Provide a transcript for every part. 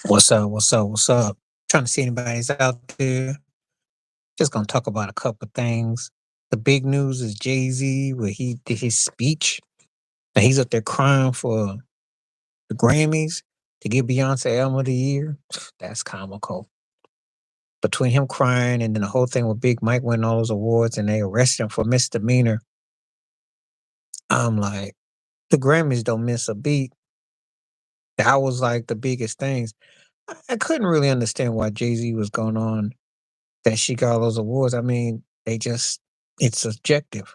What's up? What's up? What's up? Trying to see anybody's out there. Just gonna talk about a couple of things. The big news is Jay-Z, where he did his speech. And he's up there crying for the Grammys to give Beyonce Album of the Year. That's comical. Between him crying and then the whole thing with Big Mike winning all those awards and they arrested him for misdemeanor, I'm like, the Grammys don't miss a beat. That was like the biggest things. I couldn't really understand why Jay-Z was going on that she got all those awards. I mean, it's subjective.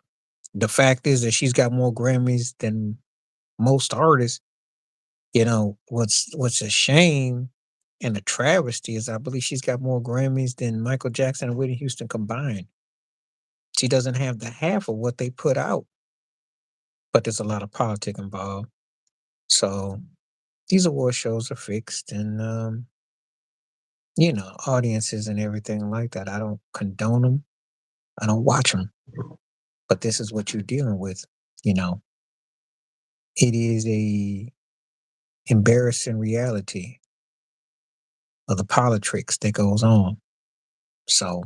The fact is that she's got more Grammys than most artists. What's a shame and a travesty is I believe she's got more Grammys than Michael Jackson and Whitney Houston combined. She doesn't have the half of what they put out, but there's a lot of politics involved. So these award shows are fixed and audiences and everything like that. I don't condone them. I don't watch them. But this is what you're dealing with. You know, it is a embarrassing reality of the politics that goes on. So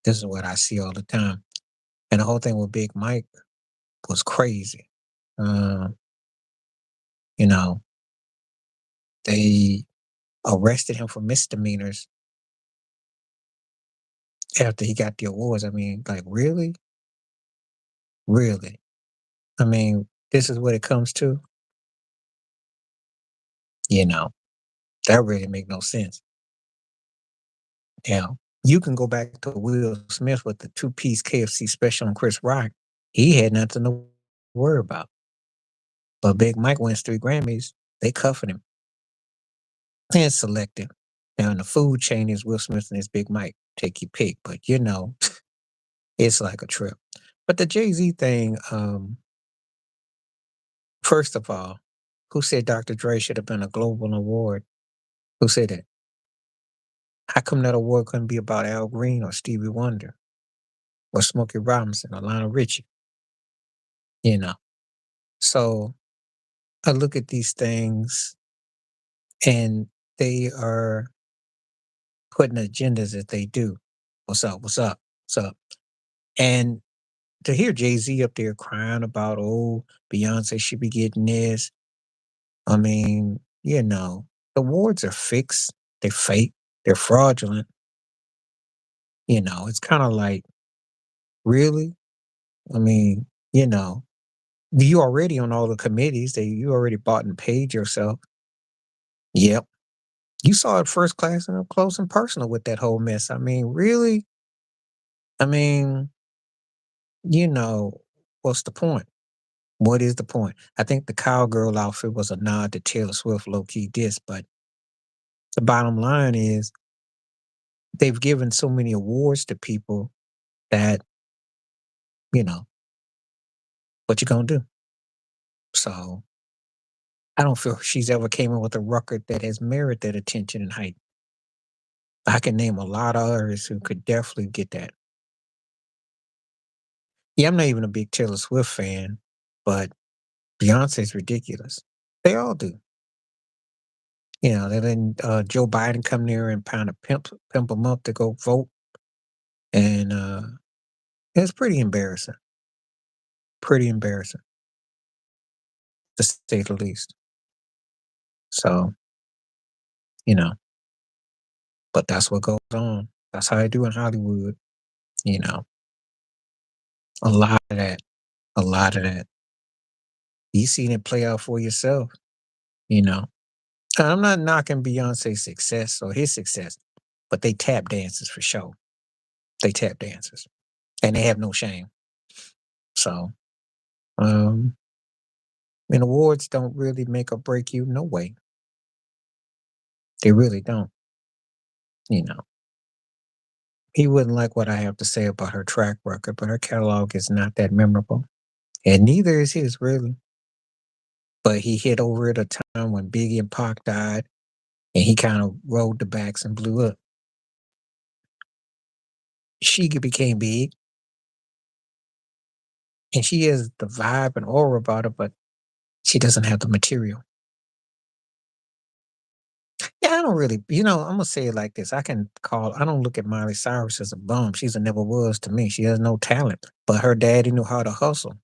this is what I see all the time. And the whole thing with Big Mike was crazy. Uh, you know, they arrested him for misdemeanors after he got the awards. I mean, like, really? Really? I mean, this is what it comes to? You know, that really make no sense. Now, you can go back to Will Smith with the two-piece KFC special on Chris Rock. He had nothing to worry about. But Big Mike wins 3 Grammys. They cuffing him. And it's selective. Now, in the food chain is Will Smith and his Big Mike. Take your pick. But, it's like a trip. But the Jay-Z thing, first of all, who said Dr. Dre should have been a global award? Who said that? How come that award couldn't be about Al Green or Stevie Wonder or Smokey Robinson or Lionel Richie? You know. So I look at these things and they are putting agendas that they do. What's up? What's up? What's up? And to hear Jay-Z up there crying about, oh, Beyonce should be getting this. I mean, the awards are fixed. They're fake. They're fraudulent. It's kind of like, really? I mean, you already on all the committees that you already bought and paid yourself. Yep. You saw it first class and up close and personal with that whole mess. I mean, really? I mean, you know, what's the point? What is the point? I think the cowgirl outfit was a nod to Taylor Swift low key diss, but the bottom line is they've given so many awards to people that, you know, what you gonna do? So I don't feel she's ever came in with a record that has merited that attention and hype. I can name a lot of others who could definitely get that. Yeah, I'm not even a big Taylor Swift fan, but Beyonce's ridiculous. They all do. They letting Joe Biden come there and kind of pimp them up to go vote, and it's pretty embarrassing. Pretty embarrassing, to say the least. So, you know, but that's what goes on. That's how I do in Hollywood. You know, a lot of that, a lot of that. You seen it play out for yourself. You know, and I'm not knocking Beyonce's success or his success, but they tap dances for sure. They tap dances, and they have no shame. So, um, and awards don't really make or break you. No way. They really don't. You know, he wouldn't like what I have to say about her track record, but her catalog is not that memorable. And neither is his, really. But he hit over at a time when Biggie and Pac died, and he kind of rolled the backs and blew up. She became big, and she has the vibe and aura about her, but she doesn't have the material. Yeah, Yeah, I don't really, I'm gonna say it like this. I don't look at Miley Cyrus as a bum. She's a never was to me. She has no talent, but her daddy knew how to hustle.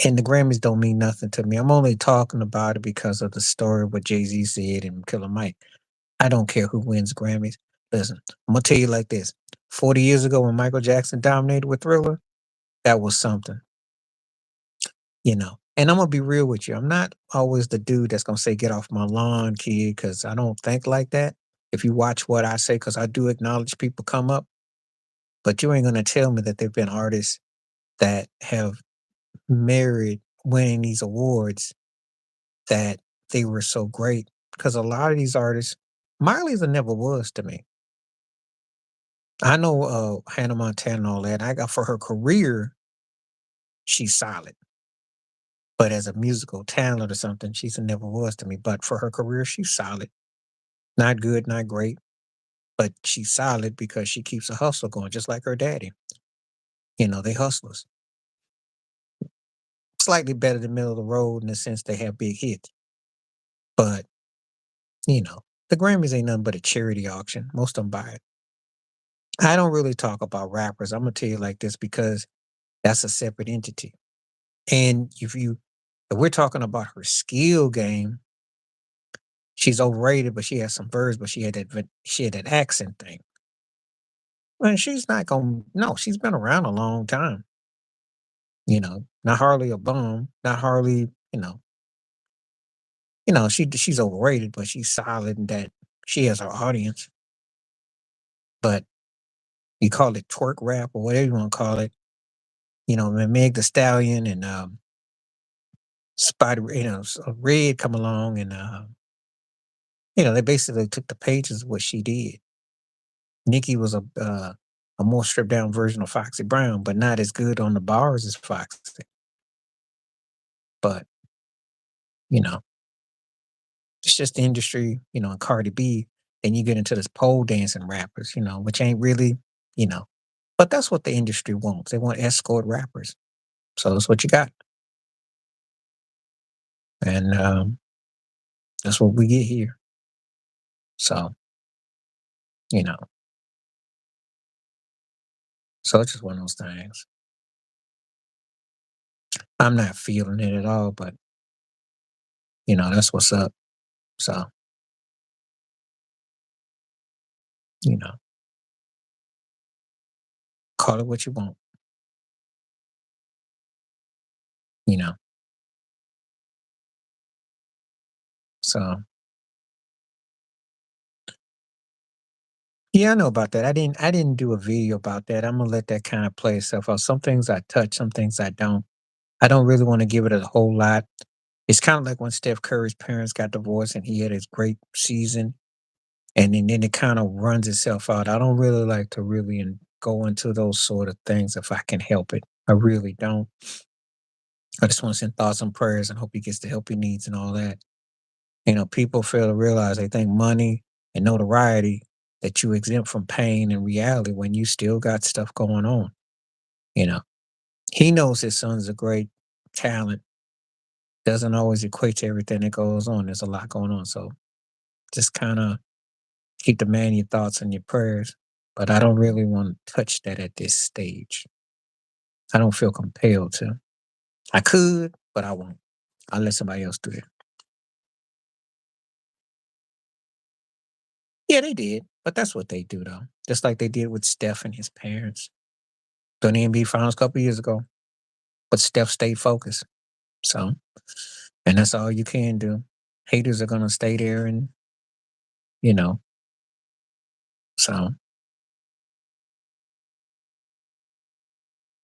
And the Grammys don't mean nothing to me. I'm only talking about it because of the story what Jay-Z said and Killer Mike. I don't care who wins Grammys. Listen, I'm gonna tell you like this. 40 years ago when Michael Jackson dominated with Thriller, that was something. And I'm gonna be real with you. I'm not always the dude that's gonna say, "Get off my lawn, kid," because I don't think like that. If you watch what I say, because I do acknowledge people come up, but you ain't gonna tell me that there've been artists that have married winning these awards that they were so great. Because a lot of these artists, Miley's a never was to me. I know Hannah Montana and all that. I got for her career, she's solid. But as a musical talent or something, she's a never was to me. But for her career, she's solid. Not good, not great, but she's solid because she keeps a hustle going, just like her daddy. They hustlers. Slightly better than middle of the road in the sense they have big hits. But, you know, the Grammys ain't nothing but a charity auction. Most of them buy it. I don't really talk about rappers. I'm gonna tell you like this because that's a separate entity. And if we're talking about her skill game, she's overrated, but she has some verbs, but she had that accent thing. Well, she's not gonna no, she's been around a long time. Not hardly a bum, not hardly, she's overrated, but she's solid in that she has her audience. But you call it twerk rap or whatever you want to call it, when Meg the Stallion and Spider, Red come along and they basically took the pages of what she did. Nikki was a more stripped down version of Foxy Brown, but not as good on the bars as Foxy. But, you know, it's just the industry, and Cardi B. Then you get into this pole dancing rappers, which ain't really, you know, but that's what the industry wants. They want escort rappers. So that's what you got. And that's what we get here. So, you know, so it's just one of those things. I'm not feeling it at all, but, that's what's up. So, you know, call it what you want, you know. So, yeah, I know about that. I didn't do a video about that. I'm gonna let that kind of play itself out. Some things I touch, some things I don't. I don't really want to give it a whole lot. It's kind of like when Steph Curry's parents got divorced and he had his great season, and then it kind of runs itself out. I don't really like to really go into those sort of things if I can help it. I really don't. I just want to send thoughts and prayers and hope he gets the help he needs and all that. People fail to realize they think money and notoriety that you exempt from pain and reality when you still got stuff going on. You know, he knows his son's a great talent, doesn't always equate to everything that goes on. There's a lot going on. So just kind of keep the man in your thoughts and your prayers. But I don't really want to touch that at this stage. I don't feel compelled to. I could, but I won't. I'll let somebody else do it. Yeah, they did. But that's what they do, though. Just like they did with Steph and his parents. During the NBA Finals a couple years ago. But Steph stayed focused. So, and that's all you can do. Haters are going to stay there and, you know, so,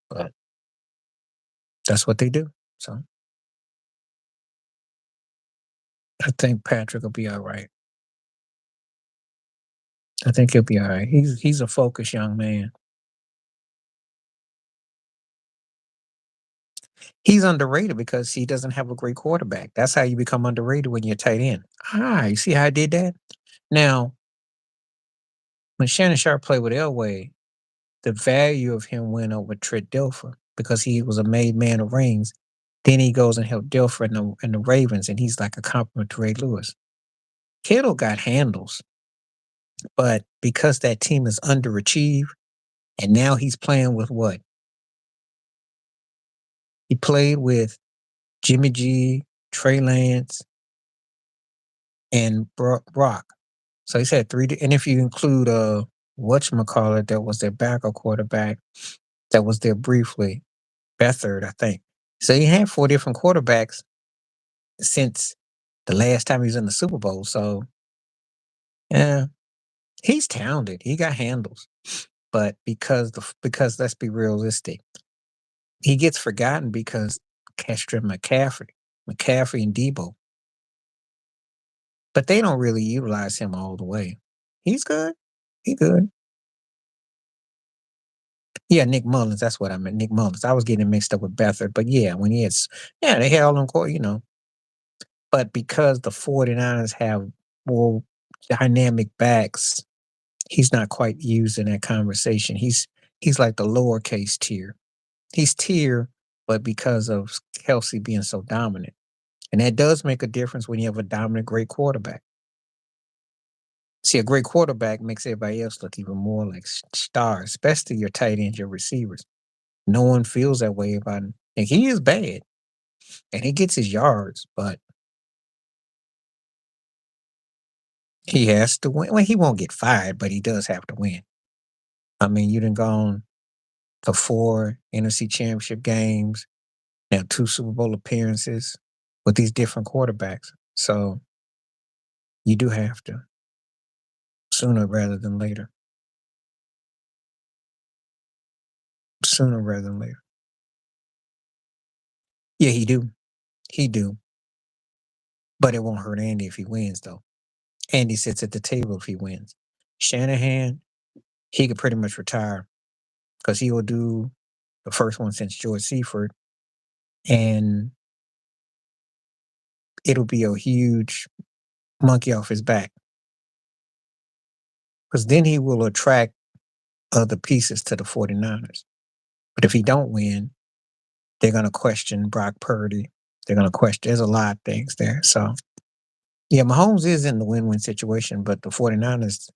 but that's what they do. So I think Patrick will be all right. I think he'll be all right. He's a focused young man. He's underrated because he doesn't have a great quarterback. That's how you become underrated when you're tight end. You see how I did that? Now, when Shannon Sharp played with Elway, the value of him went over Trent Dilfer because he was a made man of rings. Then he goes and helped Dilfer in the Ravens, and he's like a compliment to Ray Lewis. Kittle got handles, but because that team is underachieved, and now he's playing with what? He played with Jimmy G, Trey Lance, and Brock. So he's had three. And if you include whatchamacallit, that was their backup quarterback that was there briefly, Beathard, I think. So he had four different quarterbacks since the last time he was in the Super Bowl. So yeah, he's talented. He got handles. But because let's be realistic, he gets forgotten because Kestra McCaffrey and Debo. But they don't really utilize him all the way. He's good. He good. Yeah, Nick Mullins. That's what I meant. Nick Mullins. I was getting mixed up with Beathard. But yeah, when he had, yeah, they had all them, But because the 49ers have more dynamic backs, he's not quite used in that conversation. He's like the lowercase tier. He's tier, but because of Kelsey being so dominant. And that does make a difference when you have a dominant, great quarterback. See, a great quarterback makes everybody else look even more like stars, especially your tight ends, your receivers. No one feels that way about him. And he is bad, and he gets his yards, but he has to win. Well, he won't get fired, but he does have to win. I mean, you done gone to 4 NFC championship games, now 2 Super Bowl appearances with these different quarterbacks. So you do have to sooner rather than later. Sooner rather than later. Yeah, he do. He do. But it won't hurt Andy if he wins, though. Andy sits at the table if he wins. Shanahan, he could pretty much retire because he will do the first one since George Seifert, and it'll be a huge monkey off his back because then he will attract other pieces to the 49ers. But if he don't win, they're going to question Brock Purdy. They're going to question, there's a lot of things there. So, yeah, Mahomes is in the win-win situation, but the 49ers,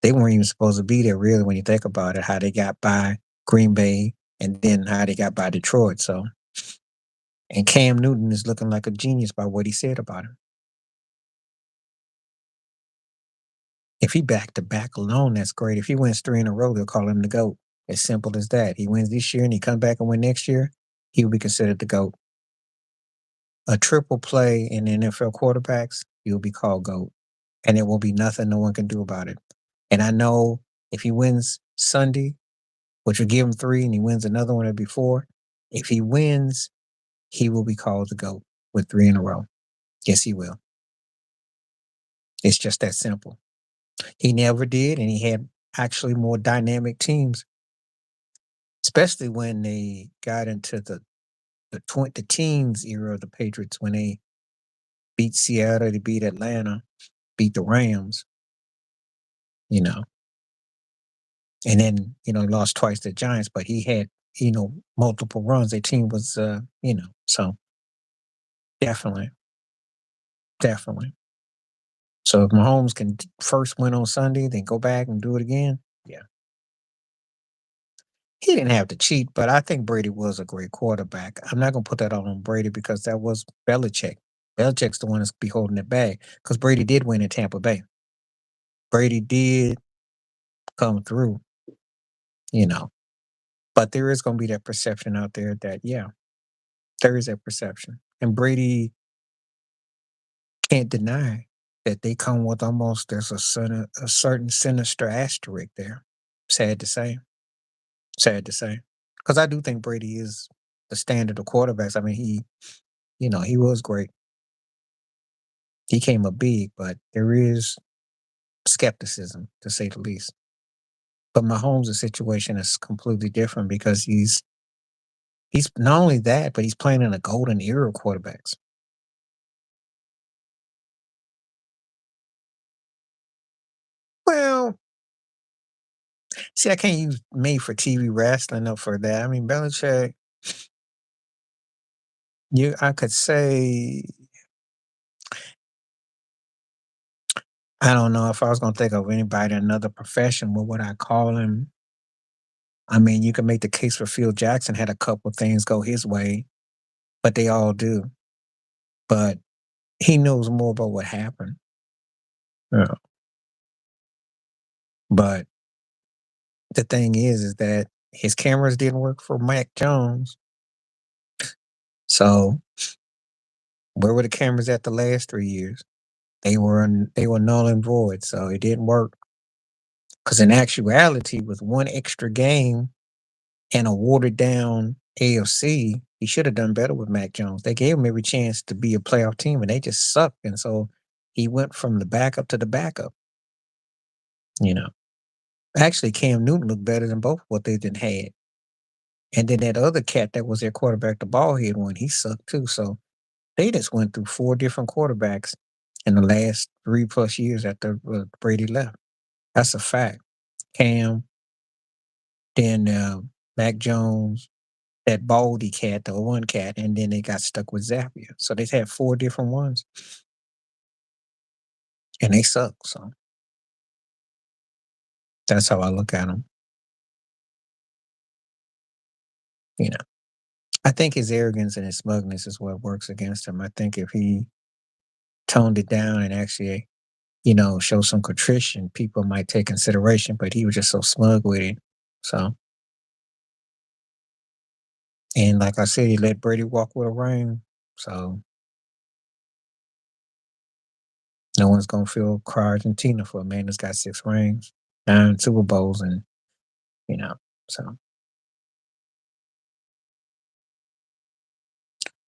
they weren't even supposed to be there really when you think about it, how they got by Green Bay and then how they got by Detroit. So, and Cam Newton is looking like a genius by what he said about him. If he back to back alone, that's great. If he wins 3 in a row, they'll call him the GOAT. As simple as that. He wins this year and he come back and win next year, he will be considered the GOAT. A triple play in the NFL quarterbacks, he'll be called GOAT. And it will be nothing no one can do about it. And I know if he wins Sunday, which will give him 3, and he wins another one, it'll be 4. If he wins, he will be called the GOAT with 3 in a row. Yes, he will. It's just that simple. He never did, and he had actually more dynamic teams, especially when they got into the teens era of the Patriots when they beat Seattle, they beat Atlanta, beat the Rams, you know, and then lost twice to the Giants, but he had multiple runs. Their team was so definitely, definitely. So if Mahomes can first win on Sunday, then go back and do it again, yeah. He didn't have to cheat, but I think Brady was a great quarterback. I'm not gonna put that all on Brady because that was Belichick. Belichick's the one that's be holding it back because Brady did win in Tampa Bay. Brady did come through, you know. But there is gonna be that perception out there that, yeah, there is that perception. And Brady can't deny that they come with almost there's a certain sinister asterisk there. Sad to say. Sad to say. Because I do think Brady is the standard of quarterbacks. I mean, he was great. He came up big, but there is skepticism to say the least. But Mahomes' situation is completely different because he's not only that, but he's playing in a golden era of quarterbacks. Well, see, I can't use made for TV wrestling up for that. I mean, Belichick, I could say I don't know if I was gonna think of anybody in another profession, what would I call him? I mean, you can make the case for Phil Jackson had a couple things go his way, but they all do. But he knows more about what happened. Yeah. But the thing is that his cameras didn't work for Mac Jones. So where were the cameras at the last 3 years? They were null and void. So it didn't work. Because in actuality, with one extra game and a watered down AFC, he should have done better with Mac Jones. They gave him every chance to be a playoff team, and they just sucked. And so he went from the backup to the backup. You know, actually, Cam Newton looked better than both what they then had. And then that other cat that was their quarterback, the ball head one, he sucked too. So they just went through four different quarterbacks in the last 3+ years after Brady left. That's a fact. Cam, then Mac Jones, that Baldy cat, the one cat, and then they got stuck with Zappia. So they had four different ones, and they suck. So that's how I look at them. You know, I think his arrogance and his smugness is what works against him. I think if he toned it down and actually, show some contrition, people might take consideration. But he was just so smug with it. So, and like I said, he let Brady walk with a ring. So no one's gonna feel cry Argentina for a man that's got 6 rings, 9 Super Bowls, and you know. So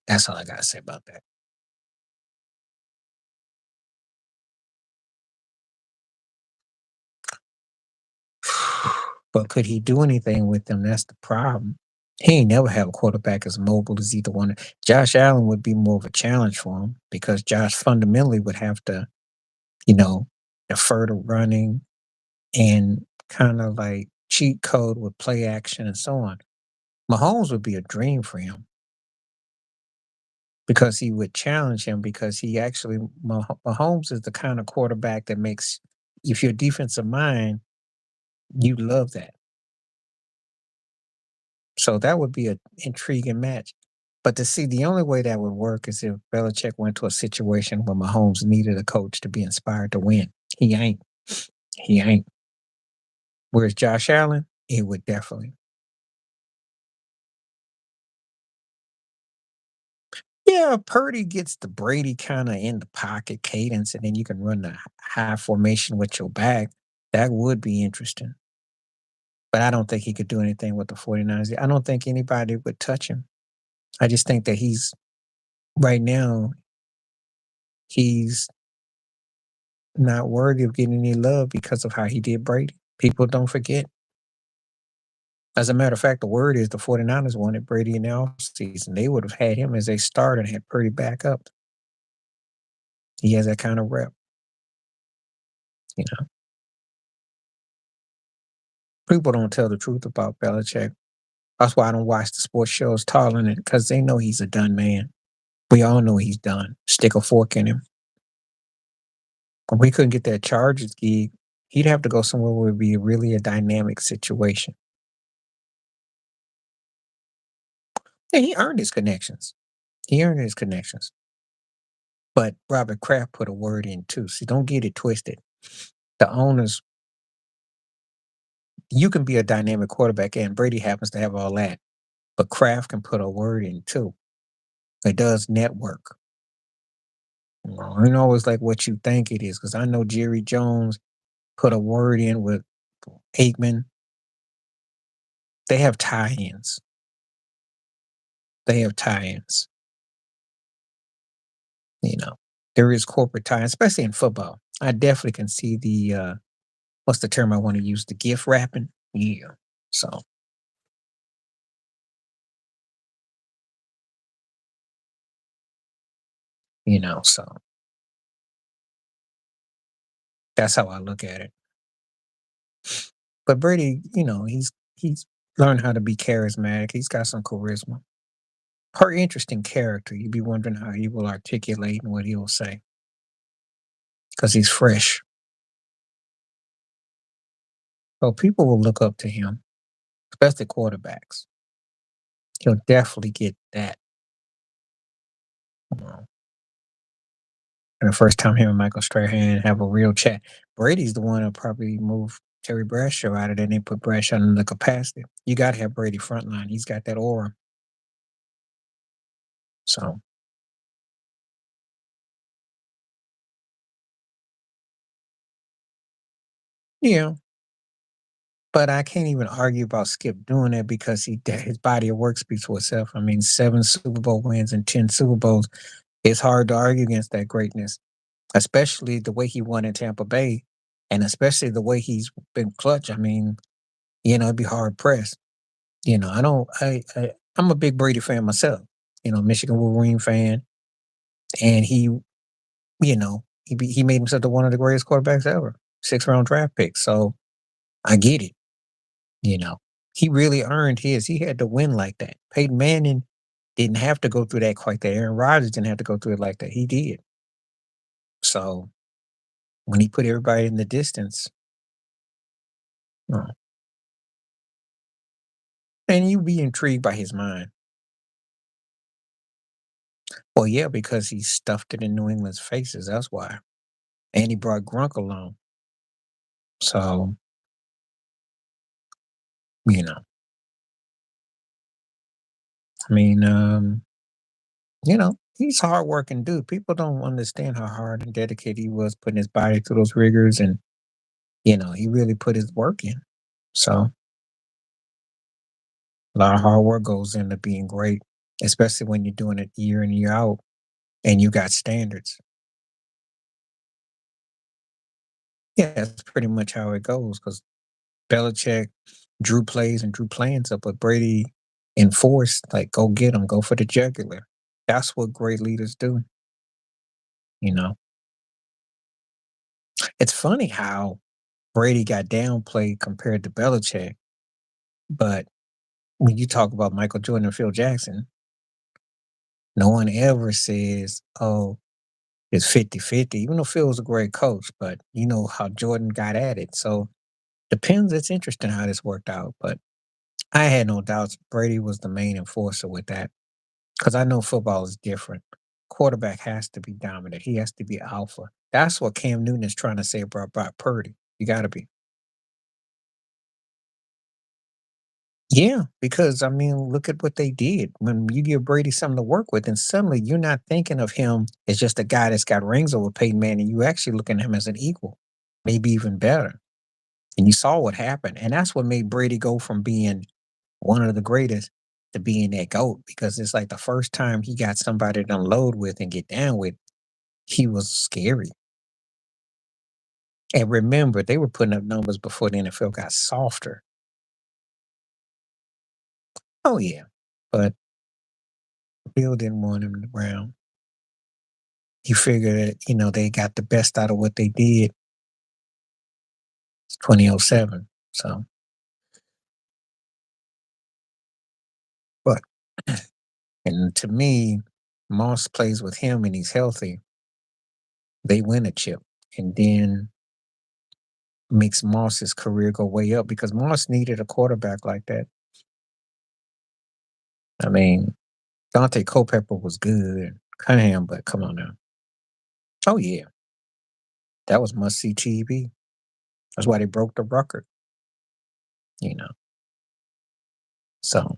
that's all I gotta say about that. But could he do anything with them? That's the problem. He ain't never have a quarterback as mobile as either one. Josh Allen would be more of a challenge for him because Josh fundamentally would have to, you know, defer to running and kind of like cheat code with play action and so on. Mahomes would be a dream for him because he would challenge him because he actually Mahomes is the kind of quarterback that makes if you're defensive mind, you love that. So that would be an intriguing match. But to see the only way that would work is if Belichick went to a situation where Mahomes needed a coach to be inspired to win. He ain't. He ain't. Whereas Josh Allen, he would definitely. Yeah, Purdy gets the Brady kind of in the pocket cadence, and then you can run the high formation with your back. That would be interesting. But I don't think he could do anything with the 49ers. I don't think anybody would touch him. I just think that right now, he's not worthy of getting any love because of how he did Brady. People don't forget. As a matter of fact, the word is the 49ers wanted Brady in the offseason. They would have had him as a starter and had Purdy back up. He has that kind of rep. You know, people don't tell the truth about Belichick. That's why I don't watch the sports shows calling it because they know he's a done man. We all know he's done. Stick a fork in him. If we couldn't get that Chargers gig, he'd have to go somewhere where it would be really a dynamic situation. Yeah, he earned his connections. He earned his connections. But Robert Kraft put a word in too. See, don't get it twisted. The owners, you can be a dynamic quarterback, and Brady happens to have all that. But Kraft can put a word in too. It does network. You know, it's like what you think it is. Because I know Jerry Jones put a word in with Aikman. They have tie-ins. They have tie-ins. You know, there is corporate tie, especially in football. I definitely can see the what's the term I want to use? The gift wrapping. Yeah. So so that's how I look at it. But Brady, he's learned how to be charismatic. He's got some charisma. Her interesting character. You'd be wondering how he will articulate and what he will say because he's fresh. So people will look up to him, especially quarterbacks. He'll definitely get that. uh, And the first time him and Michael Strahan have a real chat. Brady's the one that probably moved Terry Bradshaw out of there and they put Bradshaw in the capacity. You got to have Brady frontline. He's got that aura. So, yeah. But I can't even argue about Skip doing that because his body of work speaks for itself. I mean, 7 Super Bowl wins and 10 Super Bowls. It's hard to argue against that greatness, especially the way he won in Tampa Bay, and especially the way he's been clutch. I mean, it'd be hard pressed. I don't. I'm a big Brady fan myself. Michigan Wolverine fan, and he made himself to one of the greatest quarterbacks ever, 6th round draft pick. So I get it. You know, he really earned his. He had to win like that. Peyton Manning didn't have to go through that quite that. Aaron Rodgers didn't have to go through it like that. He did. So when he put everybody in the distance, uh, and you be intrigued by his mind. Well, yeah, because he stuffed it in New England's faces. That's why. And he brought Grunk along. So, you know, I mean, he's a hardworking dude. People don't understand how hard and dedicated he was putting his body through those rigors, and he really put his work in. So a lot of hard work goes into being great, especially when you're doing it year in, year out and you got standards. Yeah, that's pretty much how it goes because Belichick drew plays and drew plans up, but Brady enforced, like, go get them, go for the jugular. That's what great leaders do. You know, it's funny how Brady got downplayed compared to Belichick, but when you talk about Michael Jordan and Phil Jackson, no one ever says, oh, it's 50-50. Even though Phil was a great coach, but you know how Jordan got at it. So depends. It's interesting how this worked out, but I had no doubts Brady was the main enforcer with that because I know football is different. Quarterback has to be dominant. He has to be alpha. That's what Cam Newton is trying to say about Brock Purdy. You got to be. Yeah, because I mean, look at what they did. When you give Brady something to work with, and suddenly you're not thinking of him as just a guy that's got rings over Peyton Manning. You actually looking at him as an equal, maybe even better. And you saw what happened. And that's what made Brady go from being one of the greatest to being that GOAT because it's like the first time he got somebody to unload with and get down with, he was scary. And remember, they were putting up numbers before the NFL got softer. Oh, yeah. But Bill didn't want him around. He figured that, they got the best out of what they did 2007. So, but, and to me, Moss plays with him and he's healthy. They win a chip. And then makes Moss's career go way up because Moss needed a quarterback like that. I mean, Dante Culpepper was good, Cunningham, but come on now. Oh yeah, that was must see TV. That's why they broke the record. You know, so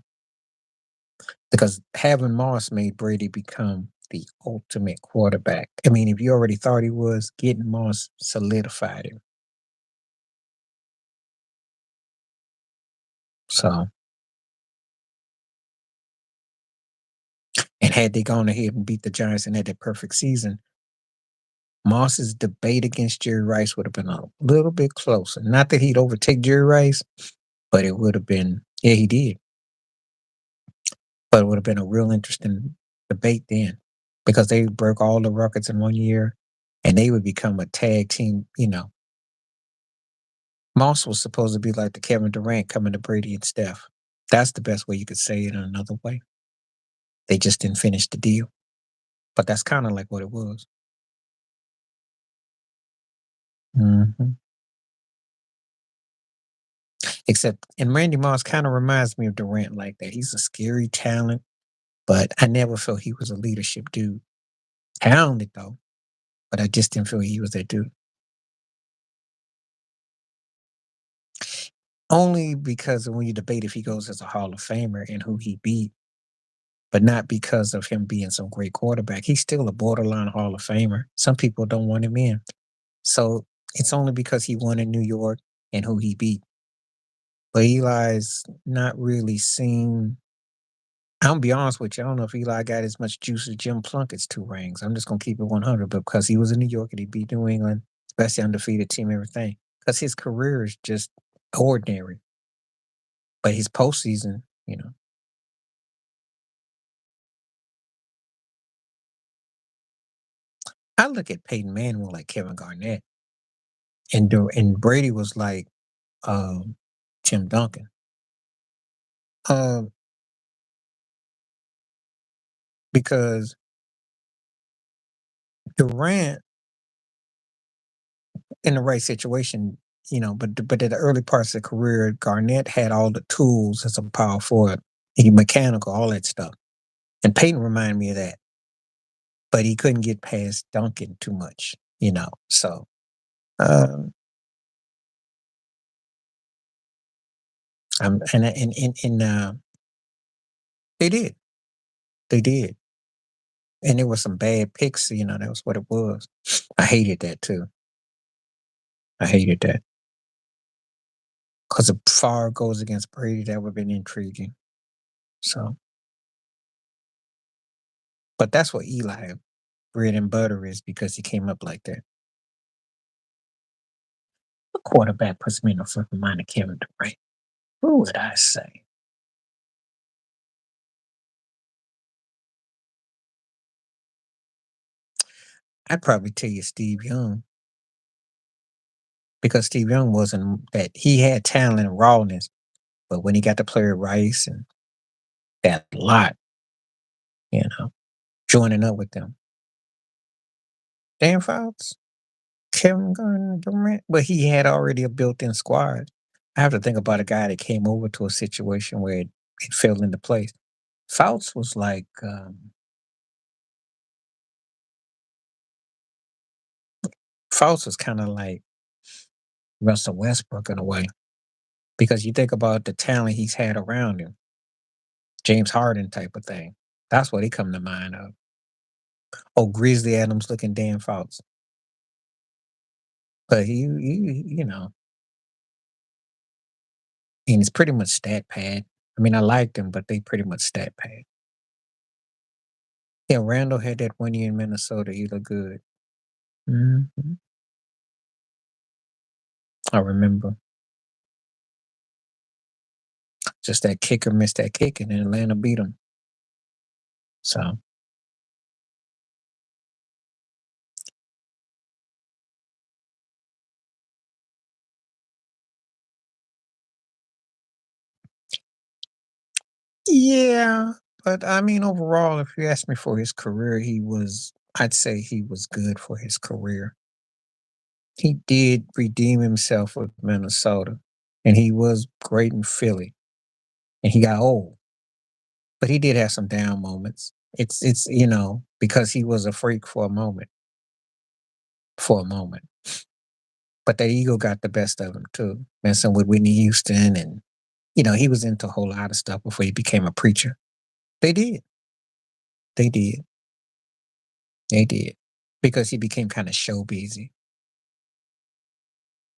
because having Moss made Brady become the ultimate quarterback. I mean, if you already thought he was, getting Moss solidified him. So, and had they gone ahead and beat the Giants and had that perfect season, Moss's debate against Jerry Rice would have been a little bit closer. Not that he'd overtake Jerry Rice, but it would have been, yeah, he did. But it would have been a real interesting debate then because they broke all the records in one year and they would become a tag team. Moss was supposed to be like the Kevin Durant coming to Brady and Steph. That's the best way you could say it in another way. They just didn't finish the deal. But that's kind of like what it was. Hmm. Except, and Randy Moss kind of reminds me of Durant like that. He's a scary talent, but I never felt he was a leadership dude. Talented though, but I just didn't feel he was that dude. Only because when you debate if he goes as a Hall of Famer and who he beat, but not because of him being some great quarterback. He's still a borderline Hall of Famer. Some people don't want him in. So it's only because he won in New York and who he beat. But Eli's not really seen. I'm gonna be honest with you. I don't know if Eli got as much juice as Jim Plunkett's 2 rings. I'm just gonna keep it 100, but because he was in New York and he beat New England, especially undefeated team, everything. Because his career is just ordinary. But his postseason, I look at Peyton Manning more like Kevin Garnett, and Brady was like um, Tim Duncan. Um, because Durant in the right situation, but at the early parts of the career, Garnett had all the tools as a power forward. He mechanical, all that stuff. And Peyton reminded me of that. But he couldn't get past Duncan too much. So um they did. They did. And there was some bad picks, that was what it was. I hated that too. I hated that. Because if Favre goes against Brady, that would have been intriguing. So, but that's what Eli bread and butter is because he came up like that. A quarterback puts me in the front of mind of Kevin Durant. Who would I say? I'd probably tell you Steve Young because Steve Young wasn't that he had talent and rawness, but when he got to play with Rice and that lot, you know, joining up with them. Dan Fouts, Kevin Garnett, Durant, but he had already a built-in squad. I have to think about a guy that came over to a situation where it fell into place. Fouts was like Fouts was kind of like Russell Westbrook in a way because you think about the talent he's had around him, James Harden type of thing. That's what he come to mind of. Oh, Grizzly Adams looking Dan Fouts, but and it's pretty much stat pad. I mean, I liked him, but they pretty much stat pad. Yeah, Randall had that 1 year in Minnesota. He looked good. Mhm. I remember. Just that kicker missed that kick, and then Atlanta beat him. So, yeah. But I mean, overall, if you ask me for his career, I'd say he was good for his career. He did redeem himself with Minnesota, and he was great in Philly, and he got old, but he did have some down moments. It's because he was a freak for a moment. But that ego got the best of him too, messing with Whitney Houston, and he was into a whole lot of stuff before he became a preacher. They did, they did, they did, because he became kind of show busy.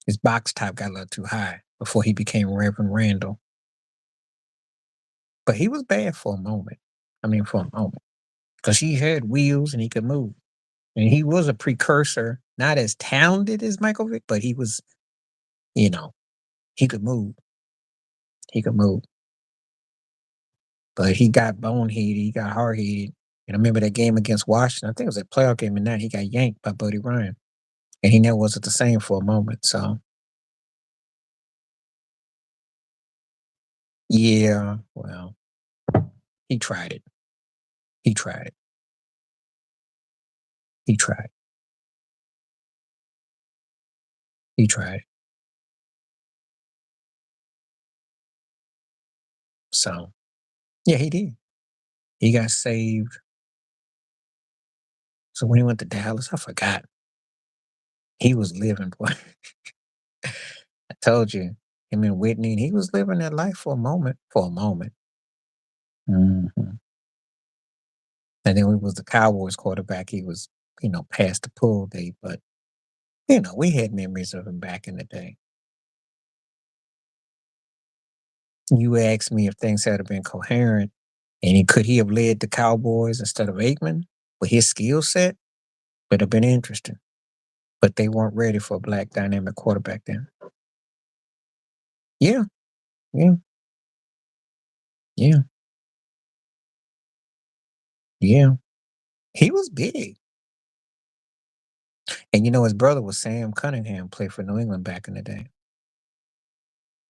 His box top got a little too high before he became Reverend Randall. But he was bad for a moment. I mean, for a moment, because he had wheels and he could move, and he was a precursor, not as talented as Michael Vick, but he was, you know, he could move. He could move. But he got boneheaded, he got hard headed. And I remember that game against Washington. I think it was a playoff game, and that he got yanked by Buddy Ryan, and he never wasn't the same for a moment. So yeah, well, he tried it. He tried it. He tried. He tried. So, yeah, he did. He got saved. So when he went to Dallas, I forgot. He was living, boy. I told you, him and Whitney, he was living that life for a moment. For a moment. Mhm. And then when he was the Cowboys quarterback, he was, past the pull date. But, we had memories of him back in the day. You asked me if things had been coherent, and could he have led the Cowboys instead of Aikman with his skill set? Would have been interesting. But they weren't ready for a black dynamic quarterback then. Yeah, yeah, yeah, yeah. He was big. And his brother was Sam Cunningham, played for New England back in the day.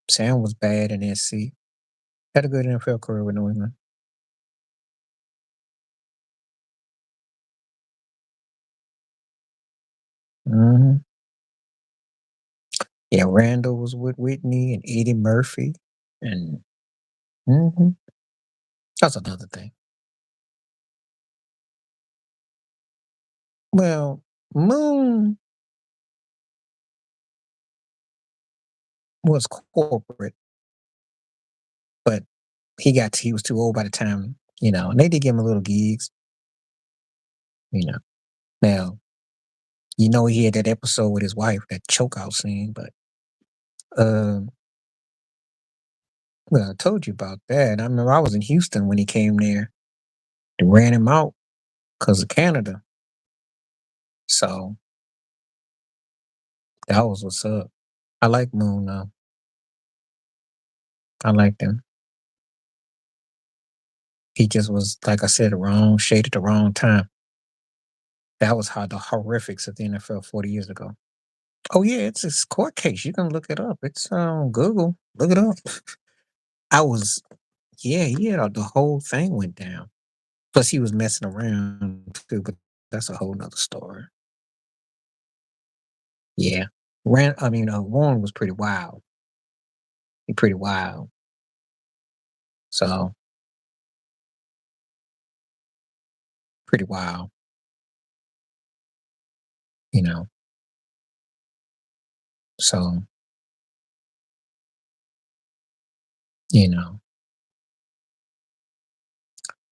Sam was bad in SC. Had a good NFL career with New England. Hmm. Yeah, Randall was with Whitney and Eddie Murphy. And that's another thing. Well, Moon was corporate, but he was too old by the time, and they did give him a little gigs, you know. Now, he had that episode with his wife, that chokeout scene, but um well, I told you about that. I remember I was in Houston when he came there. They ran him out because of Canada. So that was what's up. I like Moon though. I liked him. He just was, like I said, the wrong shade at the wrong time. That was how the horrifics of the NFL 40 years ago. Oh yeah, it's a court case. You can look it up. It's on Google. Look it up. I was Yeah, yeah, the whole thing went down. Plus he was messing around too, but that's a whole nother story. Yeah. Warren was pretty wild. He pretty wild. So pretty wild, you know. So, you know.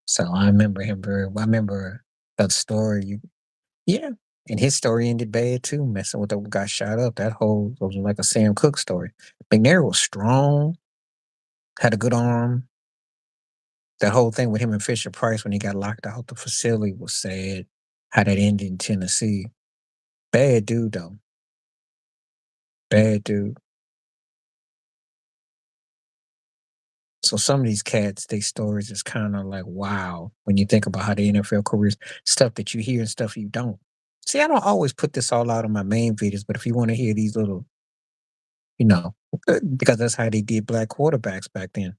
So I remember him very well. I remember that story. Yeah. And his story ended bad too, messing with the guy shot up. That whole was like a Sam Cooke story. McNair was strong, had a good arm. That whole thing with him and Fisher Price when he got locked out the facility was sad. How that ended in Tennessee. Bad dude though. Bad dude. So some of these cats, they stories is kind of like wow when you think about how the NFL careers, stuff that you hear and stuff you don't. See, I don't always put this all out on my main videos, but if you want to hear these little, you know, because that's how they did black quarterbacks back then.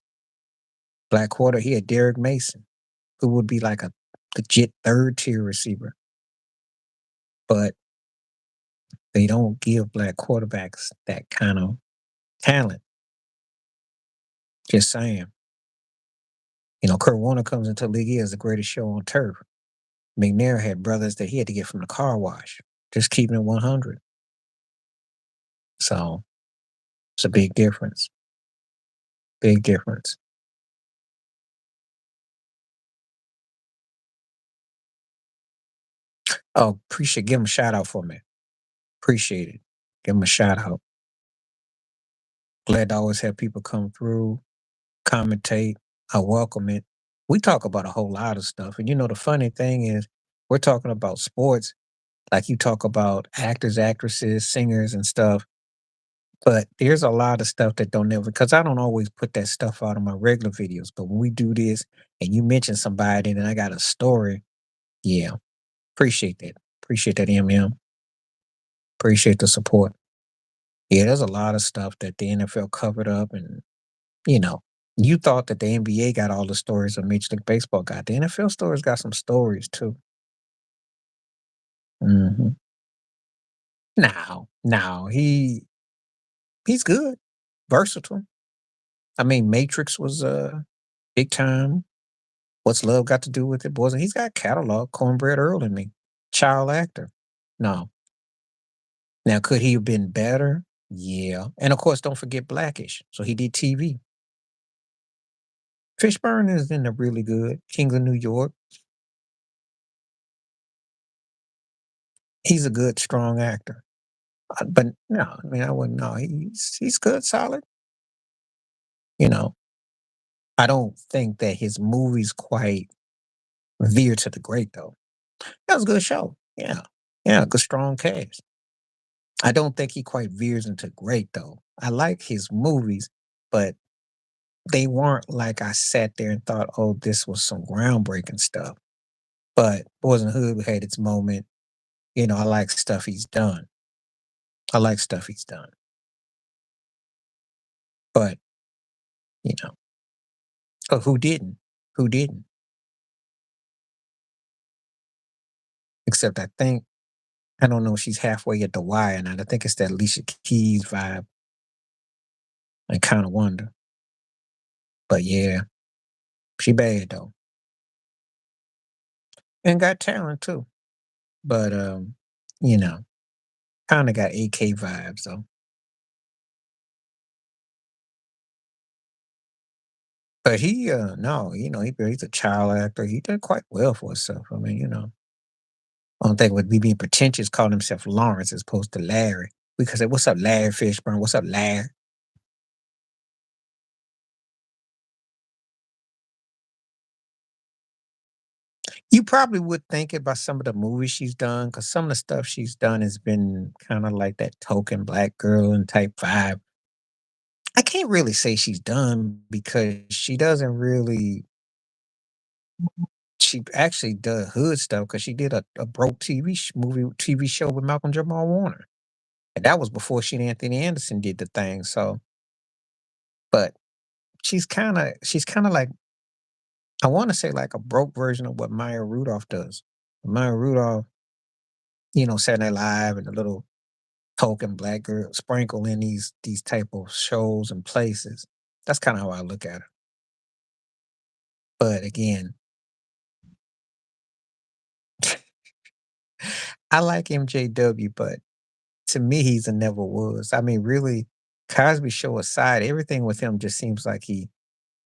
He had Derek Mason, who would be like a legit third tier receiver, but they don't give black quarterbacks that kind of talent. Just saying. Kurt Warner comes into the league, he has the greatest show on turf. McNair had brothers that he had to get from the car wash, just keeping it 100. So it's a big difference. Big difference. Oh, appreciate give him a shout out for me. Appreciate it. Give him a shout out. Glad to always have people come through, commentate. I welcome it. We talk about a whole lot of stuff. And the funny thing is, we're talking about sports, like you talk about actors, actresses, singers, and stuff. But there's a lot of stuff that don't never because I don't always put that stuff out on my regular videos. But when we do this and you mention somebody and I got a story, yeah, appreciate that. Appreciate that, MM. Appreciate the support. Yeah, there's a lot of stuff that the NFL covered up, and you know, you thought that the NBA got all the stories of Major League Baseball got. The NFL stories got some stories too. Hmm. Now he's good, versatile. I mean, Matrix was. Big Time, What's Love Got to Do with It, Boys? And he's got catalog, Cornbread Earl in me, child actor. No. Now, could he have been better? Yeah. And of course, don't forget Blackish. So he did TV. Fishburne is in there really good. Kings of New York. He's a good, strong actor. But no, I mean, I wouldn't know. He's good, solid. You know, I don't think that his movies quite veer to the great though. That was a good show. Yeah. Yeah, good strong cast. I don't think he quite veers into great though. I like his movies, but they weren't like I sat there and thought, oh, this was some groundbreaking stuff. But Boys in the Hood had its moment. I like stuff he's done. I like stuff he's done. But, you know, who didn't? Who didn't? Except I think, I don't know, if she's halfway at the wire, and I think it's that Alicia Keys vibe. I kind of wonder. But yeah, she bad though. And got talent too. But you know, kind of got AK vibes though. But he no, he's a child actor. He did quite well for himself. I mean, I don't think would be being pretentious calling himself Lawrence as opposed to Larry. We could say, "What's up, Larry Fishburne? What's up, Larry?" You probably would think it by some of the movies she's done, because some of the stuff she's done has been kind of like that token black girl and type vibe. I can't really say she's done because she doesn't really. She actually does hood stuff because she did a broke TV show with Malcolm Jamal Warner, and that was before she and Anthony Anderson did the thing. So, but she's kind of like, I want to say like a broke version of what Maya Rudolph does. Maya Rudolph, Saturday Night Live and the little token black girl sprinkle in these type of shows and places. That's kind of how I look at it. But again, I like MJW, but to me, he's a never was. I mean, really, Cosby Show aside, everything with him just seems like he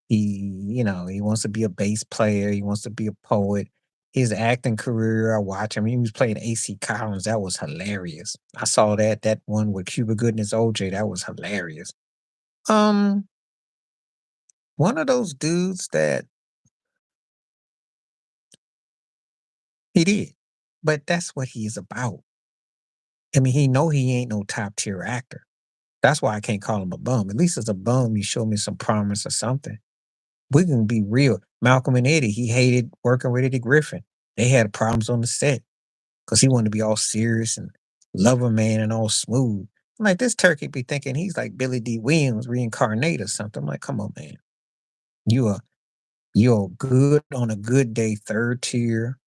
wants to be a bass player. He wants to be a poet. His acting career, I watch him. He was playing AC Collins. That was hilarious. I saw that one with Cuba Goodness OJ. That was hilarious. Um, one of those dudes that he did, but that's what he's about. I mean, he ain't no top tier actor. That's why I can't call him a bum. At least as a bum, you show me some promise or something. We can be real. Malcolm and Eddie, he hated working with Eddie Griffin. They had problems on the set because he wanted to be all serious and lover man and all smooth. I'm like, this turkey be thinking he's like Billy D. Williams reincarnated or something. I'm like, come on, man. You are you're good on a good day, third tier,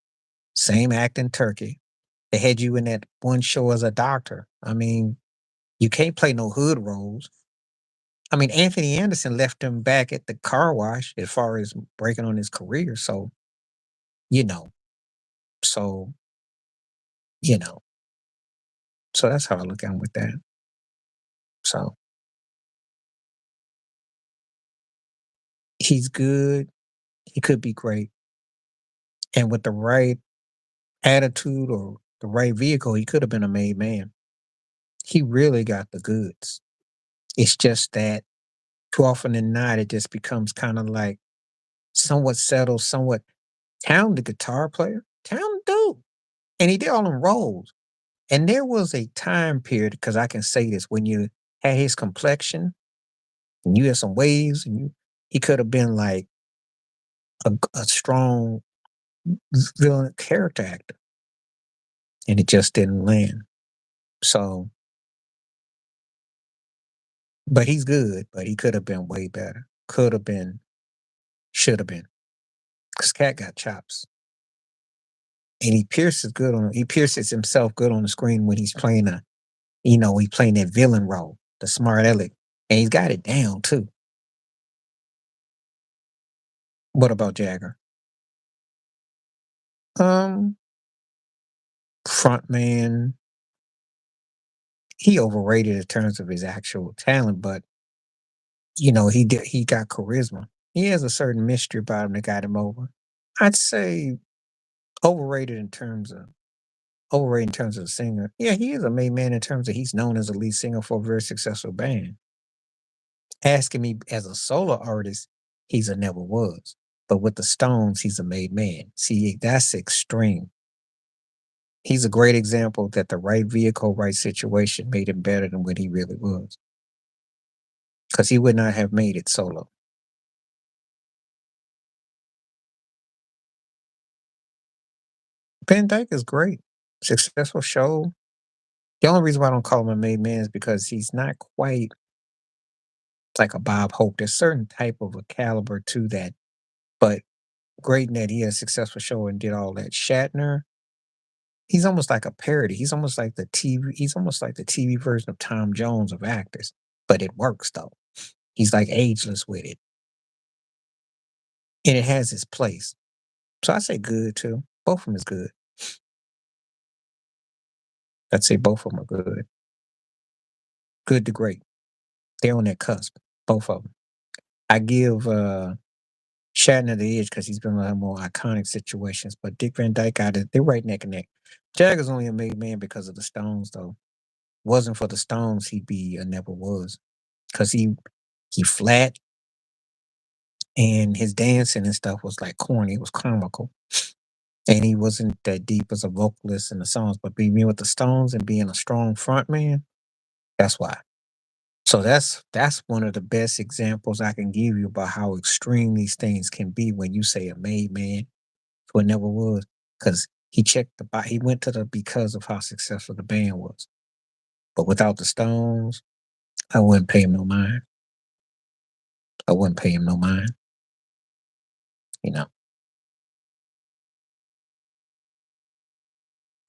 same acting turkey. They had you in that one show as a doctor. I mean, you can't play no hood roles. I mean, Anthony Anderson left him back at the car wash as far as breaking on his career. So, you know, so, you know, so that's how I look at him with that. So he's good. He could be great. And with the right attitude or the right vehicle, he could have been a made man. He really got the goods. It's just that too often than not, it just becomes kind of like somewhat settled, somewhat talented guitar player, talented dude. And he did all them roles. And there was a time period, because I can say this, when you had his complexion and you had some waves and he could have been like a strong villain character actor, and it just didn't land. So, but he's good, but he could have been way better. Could have been, should have been. Because Cat got chops. And he pierces himself good on the screen when he's playing he's playing that villain role, the smart aleck. And he's got it down too. What about Jagger? Um, Frontman, he overrated in terms of his actual talent, but he got charisma. He has a certain mystery about him that got him over. I'd say overrated in terms of overrated in terms of the singer. Yeah, he is a made man in terms of he's known as a lead singer for a very successful band. Asking me as a solo artist, he's a never was. But with the Stones, he's a made man. See, that's extreme. He's a great example that the right vehicle, right situation made him better than what he really was. Because he would not have made it solo. Van Dyke is great. Successful show. The only reason why I don't call him a made man is because he's not quite like a Bob Hope. There's certain type of a caliber to that, but great in that he had a successful show and did all that. Shatner, he's almost like a parody. He's almost like the TV version of Tom Jones of actors, but it works though. He's like ageless with it, and it has its place. So I say good too. Both of them is good. I'd say both of them are good. Good to great. They're on that cusp. Both of them. I give Shatner the edge because he's been in a lot more iconic situations, but Dick Van Dyke got it. They're right neck and neck. Jagger's only a made man because of the Stones, though. Wasn't for the Stones, he'd be a never was. Cause he flat and his dancing and stuff was like corny. It was comical. And he wasn't that deep as a vocalist in the songs, but being with the Stones and being a strong front man, that's why. So that's one of the best examples I can give you about how extreme these things can be when you say a made man who it never was. Because he went to the because of how successful the band was. But without the Stones, I wouldn't pay him no mind. I wouldn't pay him no mind, you know.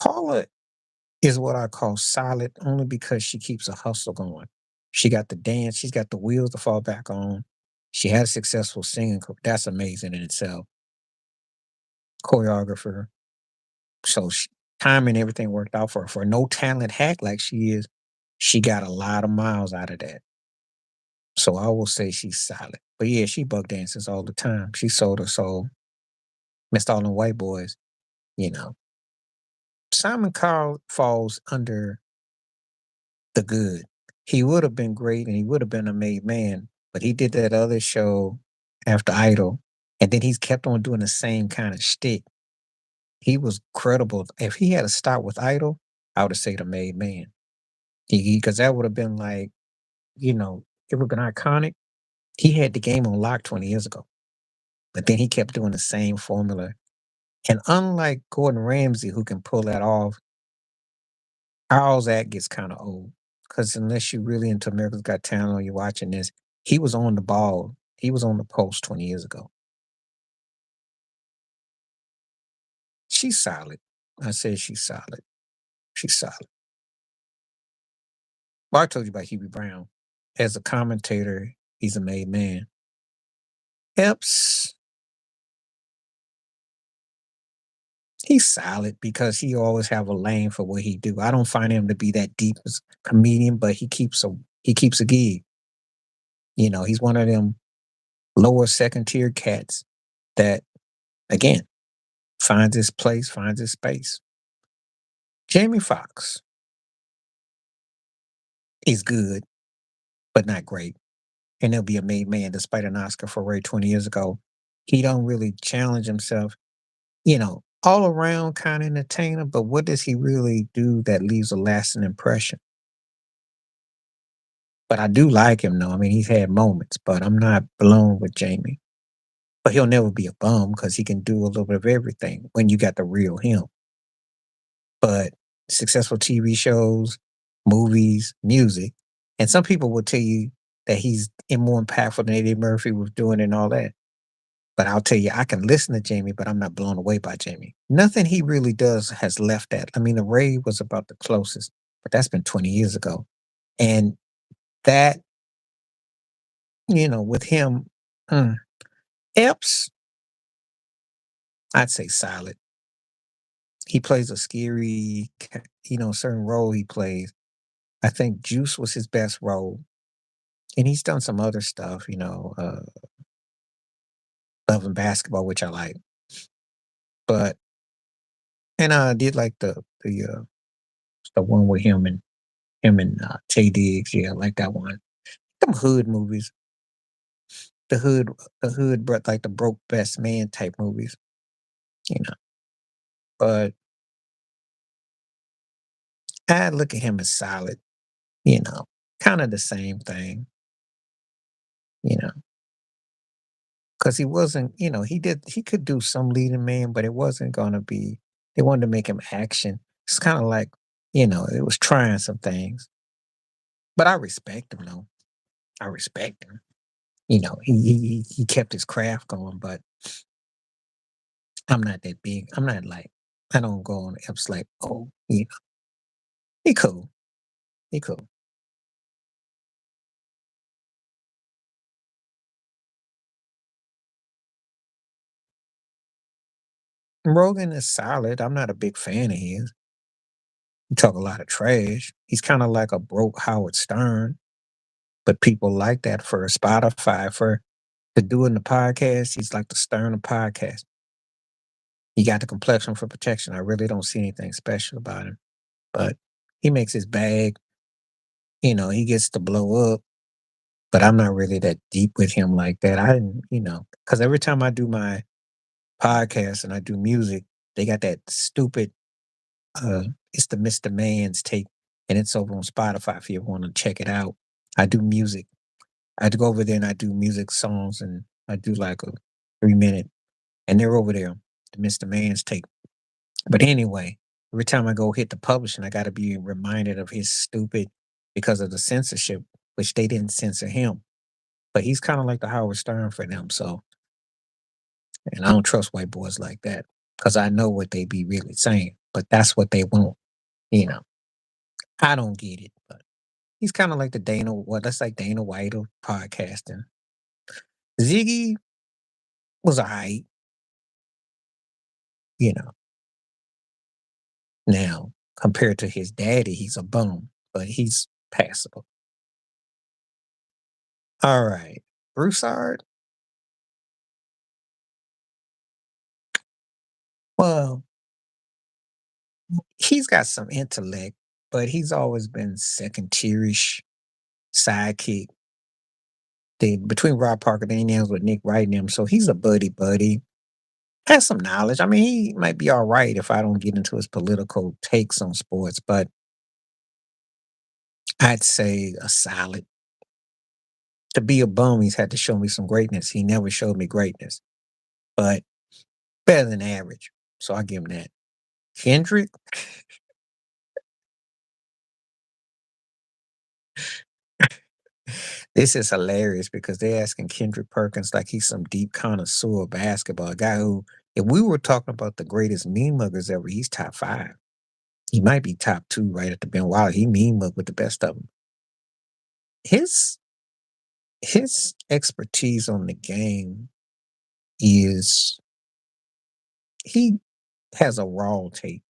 Paula is what I call solid only because she keeps a hustle going. She got the dance, she's got the wheels to fall back on. She had a successful singing that's amazing in itself. Choreographer. So timing everything worked out for her. For no talent hack like she is, she got a lot of miles out of that. So I will say she's solid. But yeah, she buck dances all the time. She sold her soul. Missed all them white boys, you know. Simon Cowell falls under the good. He would have been great and he would have been a made man, but he did that other show after Idol, and then he's kept on doing the same kind of shtick. He was credible. If he had to start with Idol, I would have said a made man. Because that would have been like, it would have been iconic. He had the game on lock 20 years ago, but then he kept doing the same formula. And unlike Gordon Ramsay, who can pull that off, Owl's act gets kind of old. Because unless you're really into America's Got Talent or you're watching this, he was on the ball. He was on the post 20 years ago. She's solid. I say she's solid. She's solid. Well, I told you about Hubie Brown. As a commentator, he's a made man. Epps, he's solid because he always have a lane for what he do. I don't find him to be that deep as comedian, but he keeps a gig. He's one of them lower second tier cats that again finds his place, finds his space. Jamie Foxx is good, but not great. And he'll be a made man despite an Oscar for Ray 20 years ago. He don't really challenge himself, all around kind of entertainer, but what does he really do that leaves a lasting impression? But I do like him though. I mean, he's had moments, but I'm not blown with Jamie. But he'll never be a bum because he can do a little bit of everything when you got the real him. But successful TV shows, movies, music, and some people will tell you that he's more impactful than Eddie Murphy was doing and all that. But I'll tell you, I can listen to Jamie, but I'm not blown away by Jamie. Nothing he really does has left that. I mean, the Ray was about the closest, but that's been 20 years ago. And that, with him, mm, Epps, I'd say solid. He plays a scary, certain role he plays. I think Juice was his best role, and he's done some other stuff, Love and Basketball, which I like. But and I did like the one with him and Tay Diggs. Yeah, I like that one. Them hood movies, the hood, but like the broke best man type movies, you know. But I look at him as solid, you know, kind of the same thing, you know, because he wasn't, he could do some leading man, but it wasn't gonna be. They wanted to make him action. It's kind of like, it was trying some things, but I respect him though. I respect him. He kept his craft going, but I'm not that big. I'm not like I don't go on apps like, oh, he cool. He cool. Rogan is solid. I'm not a big fan of his. He talk a lot of trash. He's kind of like a broke Howard Stern, but people like that for Spotify for to doing the podcast. He's like the Stern of podcast. He got the complexion for protection. I really don't see anything special about him, but he makes his bag. He gets to blow up, but I'm not really that deep with him like that. I didn't, because every time I do my podcast and I do music, they got that stupid uh it's the Mr. Man's take, and it's over on Spotify if you want to check it out. I do music. I go over there and I do music songs and I do like a 3 minute and they're over there, the Mr. Man's take. But anyway, every time I go hit the publishing, I gotta be reminded of his stupid because of the censorship, which they didn't censor him. But he's kind of like the Howard Stern for them. So and I don't trust white boys like that because I know what they be really saying, but that's what they want. You know, I don't get it, but he's kind of like that's like Dana White of podcasting. Ziggy was a height, you know. Now, compared to his daddy, he's a bum, but he's passable. All right. Broussard, well, he's got some intellect, but he's always been second tierish sidekick. Between Rob Parker and Daniels with Nick Wright and him, so he's a buddy buddy. Has some knowledge. I mean, he might be all right if I don't get into his political takes on sports, but I'd say a solid. To be a bum, he's had to show me some greatness. He never showed me greatness, but better than average. So I give him that. Kendrick, this is hilarious because they're asking Kendrick Perkins like he's some deep connoisseur of basketball. A guy who, if we were talking about the greatest meme muggers ever, he's top five. He might be top two right at the Ben. Wow, he meme mug with the best of them. His his expertise on the game is he has a raw take,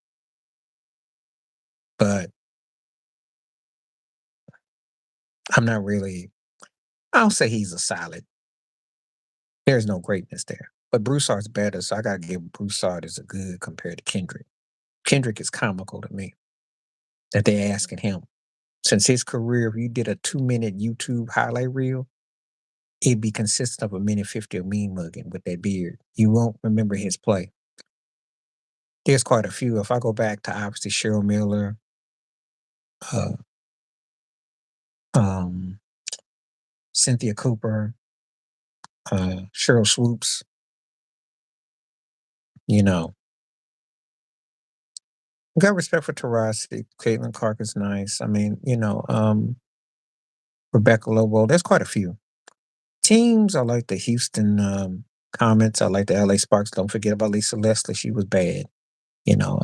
but I'm not really. I'll say he's a solid. There's no greatness there, but Broussard's better, so I gotta give Broussard as a good compared to Kendrick. Kendrick is comical to me that they're asking him. Since his career, if you did a 2 minute YouTube highlight reel, it'd be consistent of a minute 50 of mean mugging with that beard. You won't remember his play. There's quite a few. If I go back to obviously Cheryl Miller, uh, um, Cynthia Cooper, Cheryl Swoops, you know, got respect for Tarasi. Caitlin Clark is nice. I mean, Rebecca Lobo. There's quite a few teams. I like the Houston Comets. I like the LA Sparks. Don't forget about Lisa Leslie. She was bad. You know,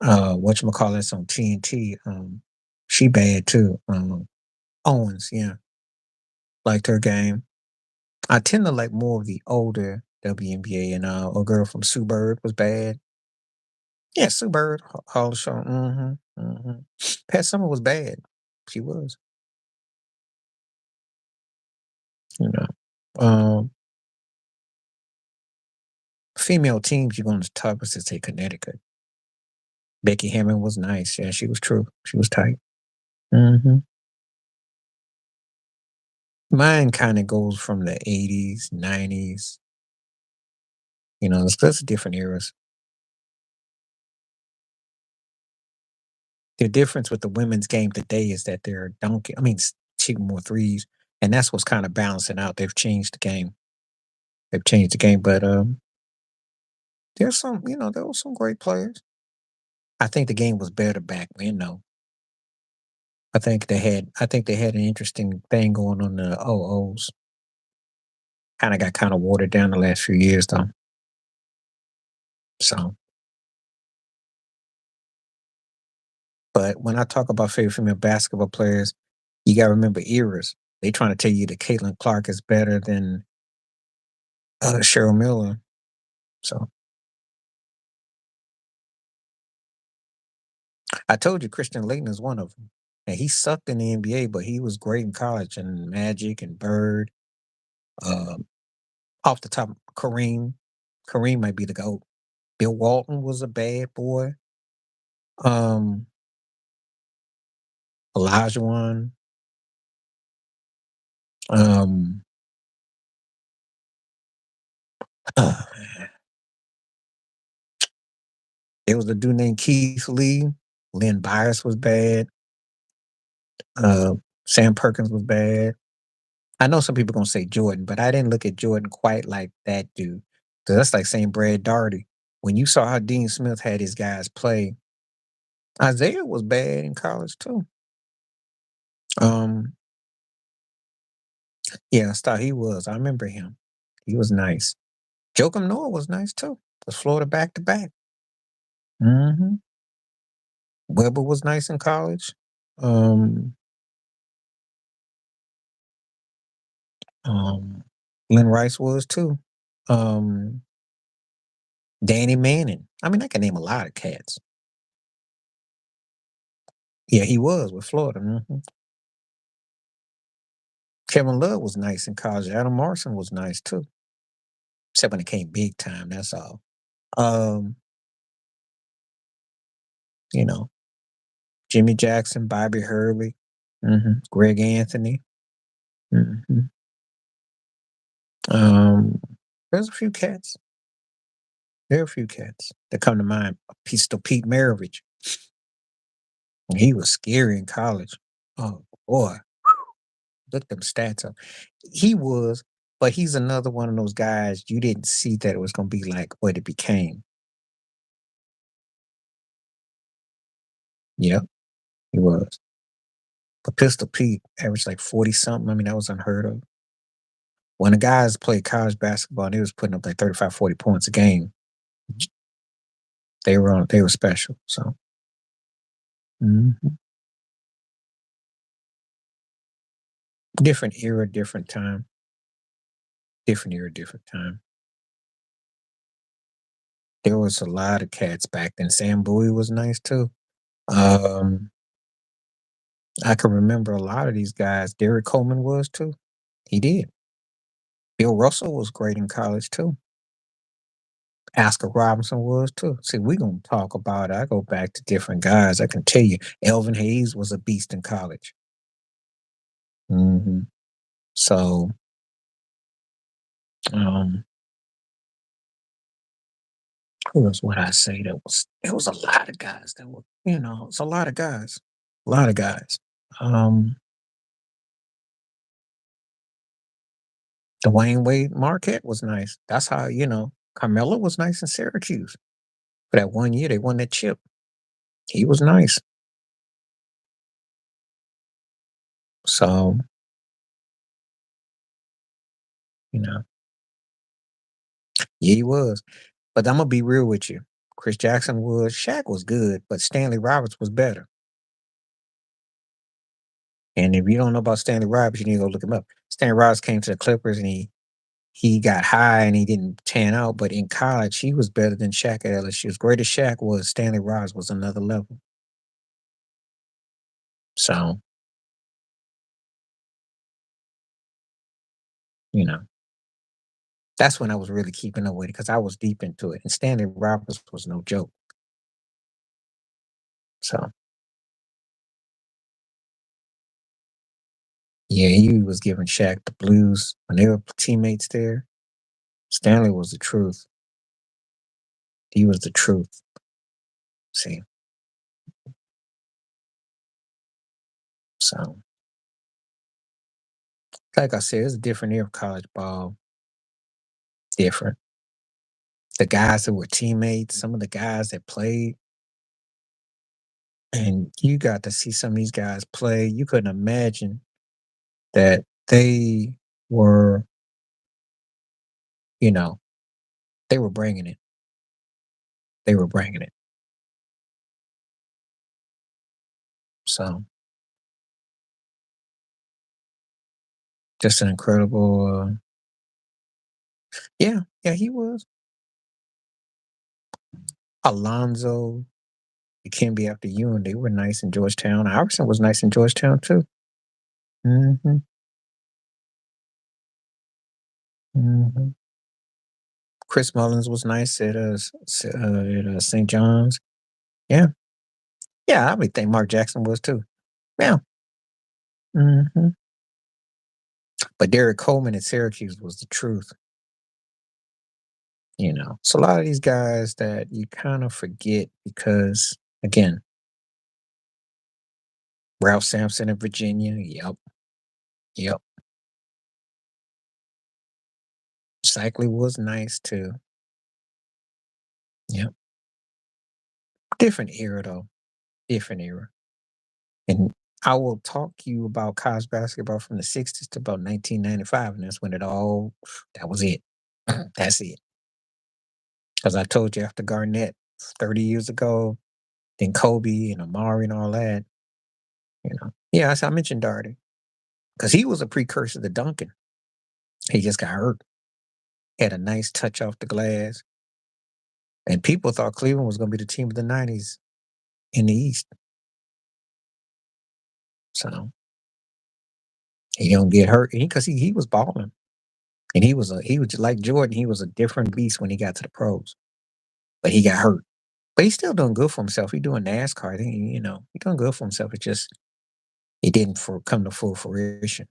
whatchamacallit's on TNT. She bad too. Owens, yeah, liked her game. I tend to like more of the older. WNBA, and a girl from Sue Bird was bad. Yeah, Sue Bird, Hall of Show. Pat Summer was bad. She was, you know. Um, Female teams you're going to talk us to say Connecticut. Becky Hammond was nice. Yeah, she was true. She was tight. hmm Mine kind of goes from the 80s, 90s. It's just different eras. The difference with the women's game today is that they're dunking. I mean, shooting more threes, and that's what's kind of balancing out. They've changed the game. They've changed the game, but there's some. There were some great players. I think the game was better back then, though. I think they had an interesting thing going on the OOs. Got watered down the last few years, though. So, but when I talk about favorite female basketball players, you got to remember eras. They trying to tell you that Caitlin Clark is better than Cheryl Miller. So I told you Christian Leighton is one of them. And he sucked in the NBA, but he was great in college and Magic and Bird. Um, Off the top, Kareem. Kareem might be the GOAT. Bill Walton was a bad boy. Um, Olajuwon. Um, uh, there was a dude named Keith Lee. Lynn Byers was bad. Uh, Sam Perkins was bad. I know some people gonna say Jordan, but I didn't look at Jordan quite like that dude. 'Cause that's like saying Brad Daugherty. When you saw how Dean Smith had his guys play, Isaiah was bad in college too. Um, yeah, I thought he was. I remember him. He was nice. Joakim Noah was nice too. The Florida back to back. hmm Weber was nice in college. Um, um, Lynn Rice was too. Um, Danny Manning. I mean, I can name a lot of cats. Yeah, he was with Florida. Kevin Love was nice in college. Adam Morrison was nice too, except when it came big time. That's all. Um, you know, Jimmy Jackson, Bobby Hurley, Greg Anthony. hmm Um, there's a few cats. There are a few cats that come to mind. Pistol Pete Maravich. He was scary in college. Oh boy, look them stats up. He was, but he's another one of those guys you didn't see that it was going to be like what it became. Yep, he was. But Pistol Pete averaged like 40 something. I mean, that was unheard of. When the guys played college basketball and they was putting up like 35, 40 points a game, they were special. So mhm. Different era, different time. Different era, different time. There was a lot of cats back then. Sam Bowie was nice too. Um, I can remember a lot of these guys. Derek Coleman was too. He did. Bill Russell was great in college too. Oscar Robinson was too. See, we gonna talk about it. I go back to different guys. I can tell you, Elvin Hayes was a beast in college. hmm So, um, who else would I say that was? There was a lot of guys that were. It's a lot of guys. A lot of guys. Um, Dwayne Wade Marquette was nice. That's how Carmelo was nice in Syracuse. For that one year, they won that chip. He was nice. So, you know, yeah, he was. But I'm gonna be real with you. Chris Jackson was, Shaq was good, but Stanley Roberts was better. And if you don't know about Stanley Roberts, you need to go look him up. Stanley Roberts came to the Clippers and he he got high and he didn't tan out, but in college, he was better than Shaq at LSU. As great as Shaq was, Stanley Rogers was another level. So, you know, that's when I was really keeping up with it because I was deep into it. And Stanley Rogers was no joke. So, yeah, he was giving Shaq the blues when they were teammates there. Stanley was the truth. He was the truth. See, so like I said, it's a different era of college ball. Different. The guys that were teammates, some of the guys that played, and you got to see some of these guys play. You couldn't imagine that they were, you know, they were bringing it. They were bringing it. So just an incredible. Yeah, yeah, he was. Alonzo, it can be after you, and they were nice in Georgetown. Iverson was nice in Georgetown too. Hmm. Hmm. Chris Mullins was nice at St. John's. Yeah, yeah, I would think Mark Jackson was too. Yeah. Hmm. But Derek Coleman at Syracuse was the truth. So a lot of these guys that you kind of forget because, again, Ralph Sampson in Virginia. Yep, yep. Cycly was nice too. Yep. Different era though. Different era. And I will talk to you about college basketball from the 60s to about 1995, and that's when that was it. That's it. Because I told you after Garnett 30 years ago, then Kobe and Amari and all that, Yeah, I mentioned Darty because he was a precursor to Duncan. He just got hurt. Had a nice touch off the glass, and people thought Cleveland was going to be the team of the '90s in the East. So he don't get hurt because he was balling, and he was just like Jordan. He was a different beast when he got to the pros, but he got hurt. But he's still doing good for himself. He doing NASCAR. I think he doing good for himself. It just it didn't come to full fruition.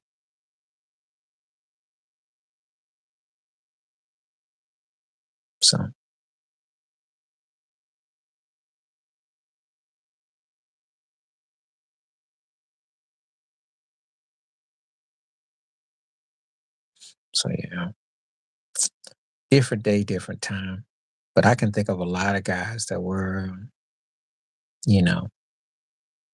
So yeah, different day, different time. But I can think of a lot of guys that were, you know,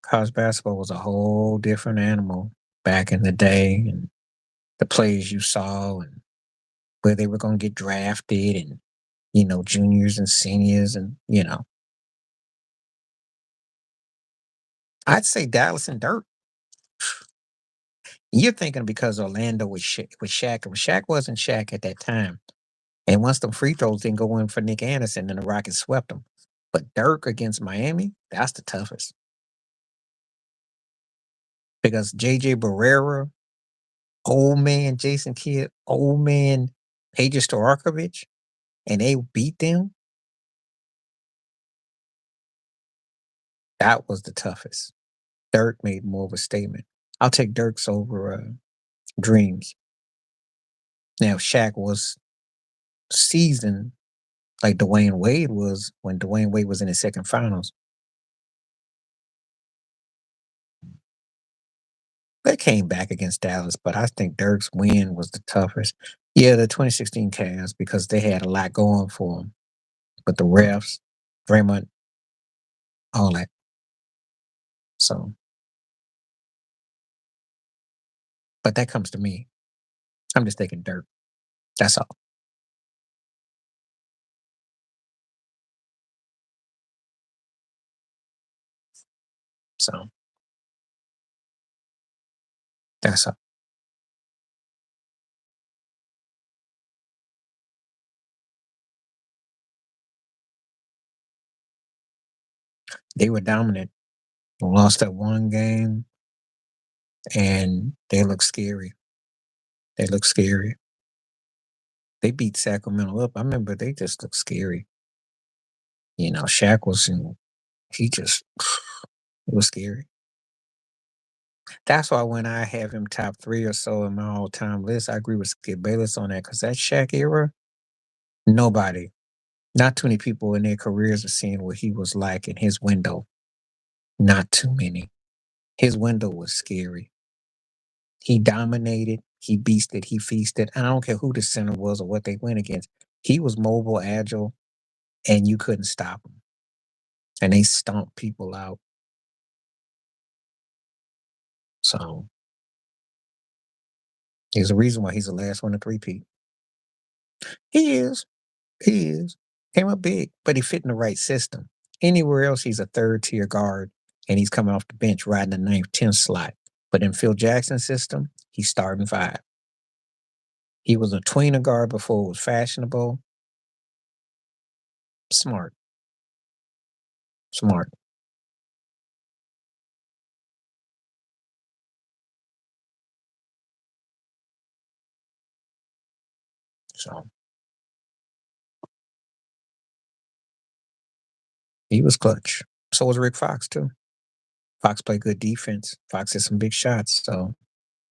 college basketball was a whole different animal back in the day, and the players you saw and where they were going to get drafted, and juniors and seniors, and I'd say Dallas and Dirk. You're thinking because Orlando was Shaq, but Shaq wasn't Shaq at that time. And once them free throws didn't go in for Nick Anderson, then the Rockets swept them. But Dirk against Miami, that's the toughest because JJ Barrera, old man Jason Kidd, old man Peja Stojakovic, and they beat them. That was the toughest. Dirk made more of a statement. I'll take Dirk's over Dreams. Now, Shaq was seasoned like Dwayne Wade was when Dwayne Wade was in his second finals. They came back against Dallas, but I think Dirk's win was the toughest. Yeah, the 2016 Cavs because they had a lot going for them, but the refs, Draymond, all that. So, but that comes to me. I'm just thinking Dirk. That's all. So that's all. They were dominant. Lost that one game, and they look scary. They look scary. They beat Sacramento up. I remember they just looked scary. Shaq was he just it was scary. That's why when I have him top 3 or so in my all-time list, I agree with Skip Bayless on that because that Shaq era, nobody, not too many people in their careers are seeing what he was like in his window. Not too many. His window was scary. He dominated, he beasted, he feasted. I don't care who the center was or what they went against. He was mobile, agile, and you couldn't stop him. And they stomped people out. So there's a reason why he's the last one to three-peat. He is. He is. Came up big, but he fit in the right system. Anywhere else, he's a third tier guard, and he's coming off the bench riding the ninth, 10th slot. But in Phil Jackson's system, he's starting five. He was a tweener guard before it was fashionable. Smart. Smart. So he was clutch. So was Rick Fox, too. Fox played good defense. Fox had some big shots. So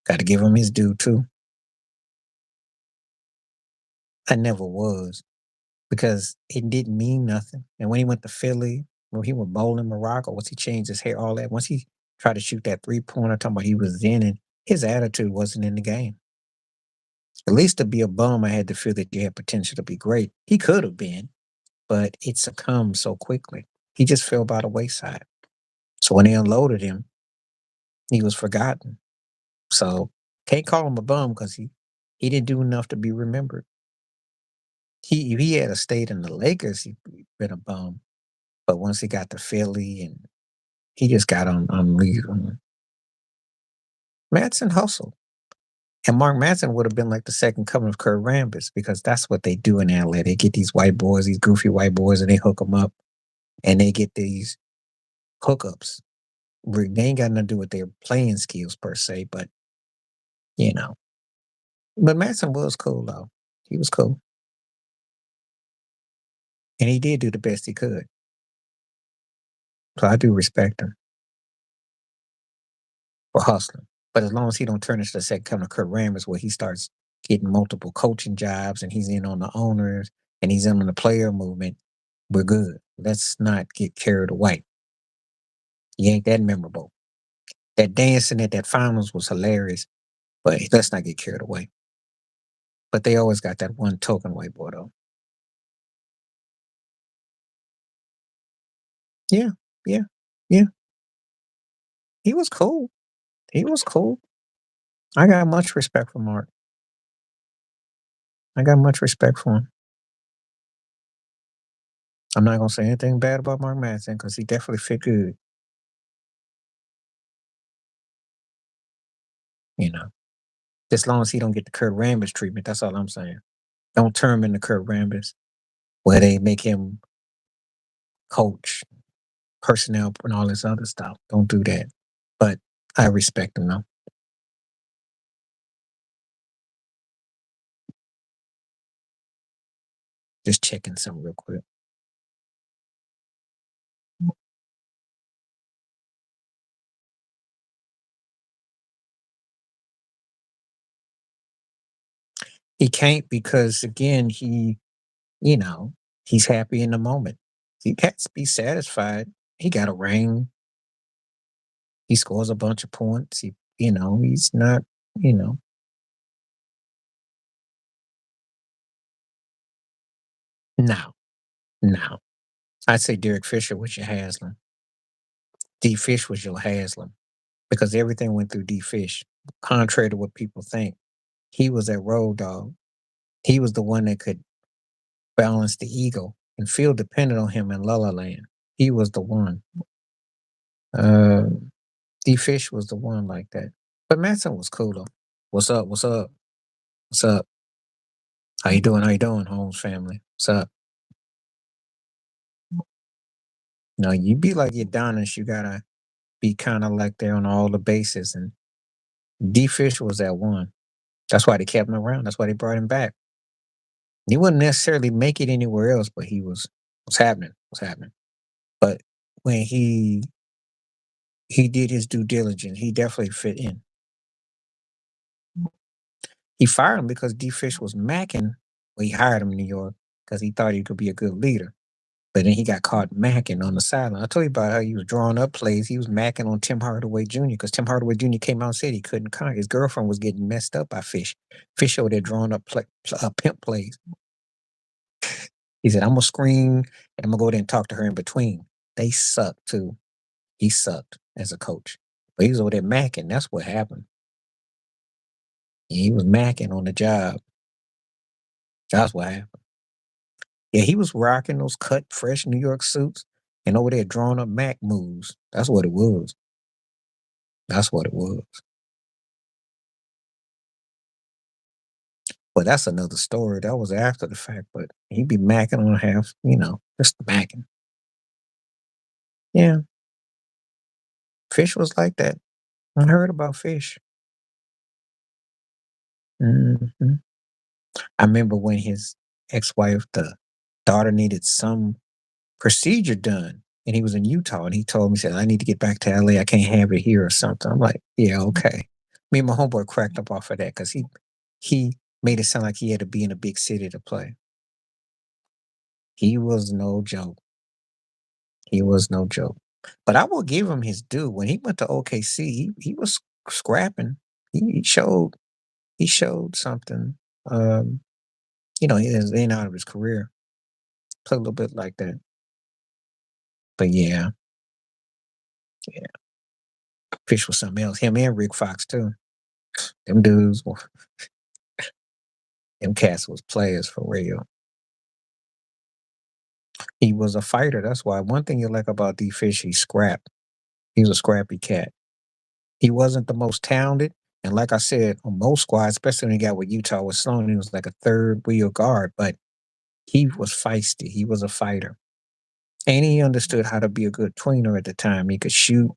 got to give him his due, too. I never was because it didn't mean nothing. And when he went to Philly, when he was bowling Morocco, once he changed his hair, all that, once he tried to shoot that 3-pointer, talking about he was in and his attitude wasn't in the game. At least to be a bum, I had to feel that you had potential to be great. He could have been, but it succumbed so quickly. He just fell by the wayside. So when they unloaded him, he was forgotten. So can't call him a bum because he didn't do enough to be remembered. If he had stayed in the Lakers, he'd been a bum. But once he got to Philly and he just got on leave. Madsen hustled. And Mark Madsen would have been like the second coming of Kurt Rambis because that's what they do in LA. They get these white boys, these goofy white boys, and they hook them up and they get these hookups. They ain't got nothing to do with their playing skills per se, but you know. But Madsen was cool though. He was cool. And he did do the best he could. So I do respect him for hustling. But as long as he don't turn into the second coming of Kurt Rambis where he starts getting multiple coaching jobs and he's in on the owners and he's in on the player movement, we're good. Let's not get carried away. He ain't that memorable. That dancing at that finals was hilarious, but let's not get carried away. But they always got that one token white boy though. Yeah, yeah, yeah. He was cool. He was cool. I got much respect for Mark. I got much respect for him. I'm not gonna say anything bad about Mark Madsen because he definitely fit good. You know, as long as he don't get the Kurt Rambis treatment, that's all I'm saying. Don't turn him into Kurt Rambis, where they make him coach, personnel, and all this other stuff. Don't do that. But I respect him though. Just checking something real quick. He can't because again, you know, he's happy in the moment. He can't be satisfied. He got a ring. He scores a bunch of points. He's not, you know, no, no. I'd say Derek Fisher was your Haslam. D Fish was your Haslam because everything went through D Fish, contrary to what people think. He was that road dog. He was the one that could balance the ego and feel dependent on him in La La Land. He was the one. Uh, D Fish was the one like that. But Matson was cool though. What's up? What's up? What's up? How you doing? How you doing, Holmes family? What's up? No, you be like Adonis, you gotta be kinda like there on all the bases, and D Fish was that one. That's why they kept him around, that's why they brought him back. He wouldn't necessarily make it anywhere else, but he was happening, was happening. But when he did his due diligence, he definitely fit in. He fired him because D Fish was macking when he hired him in New York because he thought he could be a good leader. But then he got caught macking on the sideline. I told you about how he was drawing up plays. He was macking on Tim Hardaway Jr. because Tim Hardaway Jr. came out and said he couldn't conquer. His girlfriend was getting messed up by Fish. Fish over there drawing up pimp plays. He said, "I'm gonna screen and I'm gonna go there and talk to her in between." They sucked too. He sucked as a coach, but he was over there macking. That's what happened. He was macking on the job. That's what happened. Yeah, he was rocking those cut fresh New York suits and over there drawing up Mac moves. That's what it was. That's what it was. But that's another story. That was after the fact, but he'd be macking on half, just macking. Yeah, Fish was like that. I heard about Fish. Mhm. I remember when his ex-wife, the daughter needed some procedure done, and he was in Utah, and he told me, he said, "I need to get back to LA. I can't have it here or something." I'm like, "Yeah, okay." Me and my homeboy cracked up off of that because he made it sound like he had to be in a big city to play. He was no joke. He was no joke. But I will give him his due. When he went to OKC, he was scrapping. He showed something. Um, he is in out of his career. Play a little bit like that. But yeah, yeah. Fish was something else. Him and Rick Fox too. Them dudes, them cats was players for real. He was a fighter. That's why one thing you like about D Fish, he scrapped. He was a scrappy cat. He wasn't the most talented. And like I said, on most squads, especially when he got with Utah with Sloan, he was like a third wheel guard, but he was feisty. He was a fighter. And he understood how to be a good tweener at the time. He could shoot,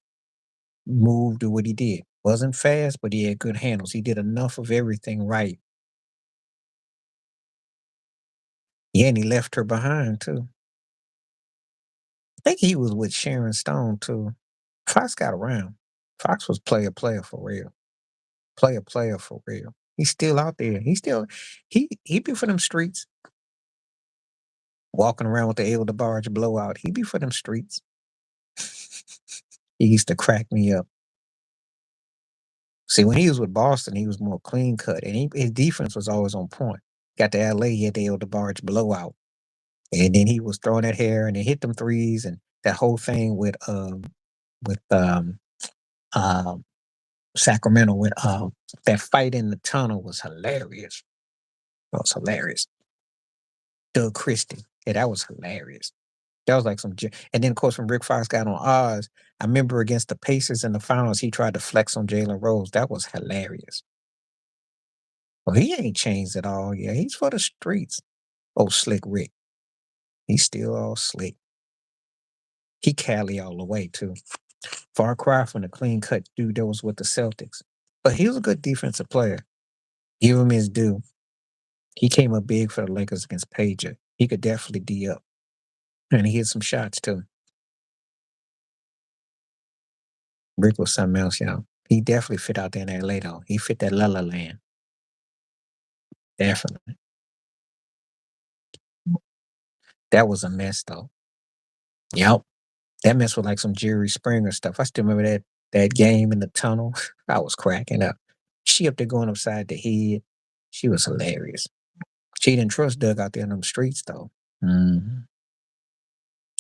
move, do what he did. Wasn't fast, but he had good handles. He did enough of everything right. Yeah, and he left her behind too. I think he was with Sharon Stone too. Fox got around. Fox was player for real. Player for real. He's still out there. He be for them streets, walking around with the Elder Barge blowout. He be for them streets. He used to crack me up. See, when he was with Boston, he was more clean cut, and his defense was always on point. Got to LA, he had the Elder Barge blowout, and then he was throwing that hair and he hit them threes, and that whole thing with um Sacramento with that fight in the tunnel was hilarious. That was hilarious. Doug Christie, yeah, that was hilarious. That was like and then of course when Rick Fox got on Oz, I remember against the Pacers in the finals, he tried to flex on Jalen Rose. That was hilarious. Well, he ain't changed at all. Yeah, he's for the streets. Oh, Slick Rick. He's still all slick. He Cali all the way too. Far cry from the clean cut dude that was with the Celtics. But he was a good defensive player. Give him his due. He came up big for the Lakers against Pager. He could definitely D up. And he hit some shots too. Rick was something else, He definitely fit out there in LA though. He fit that La La Land. Definitely. That was a mess though. Yep. That mess with like some Jerry Springer stuff. I still remember that game in the tunnel. I was cracking up. She up there going upside the head. She was hilarious. She didn't trust Doug out there in them streets though. Mhm.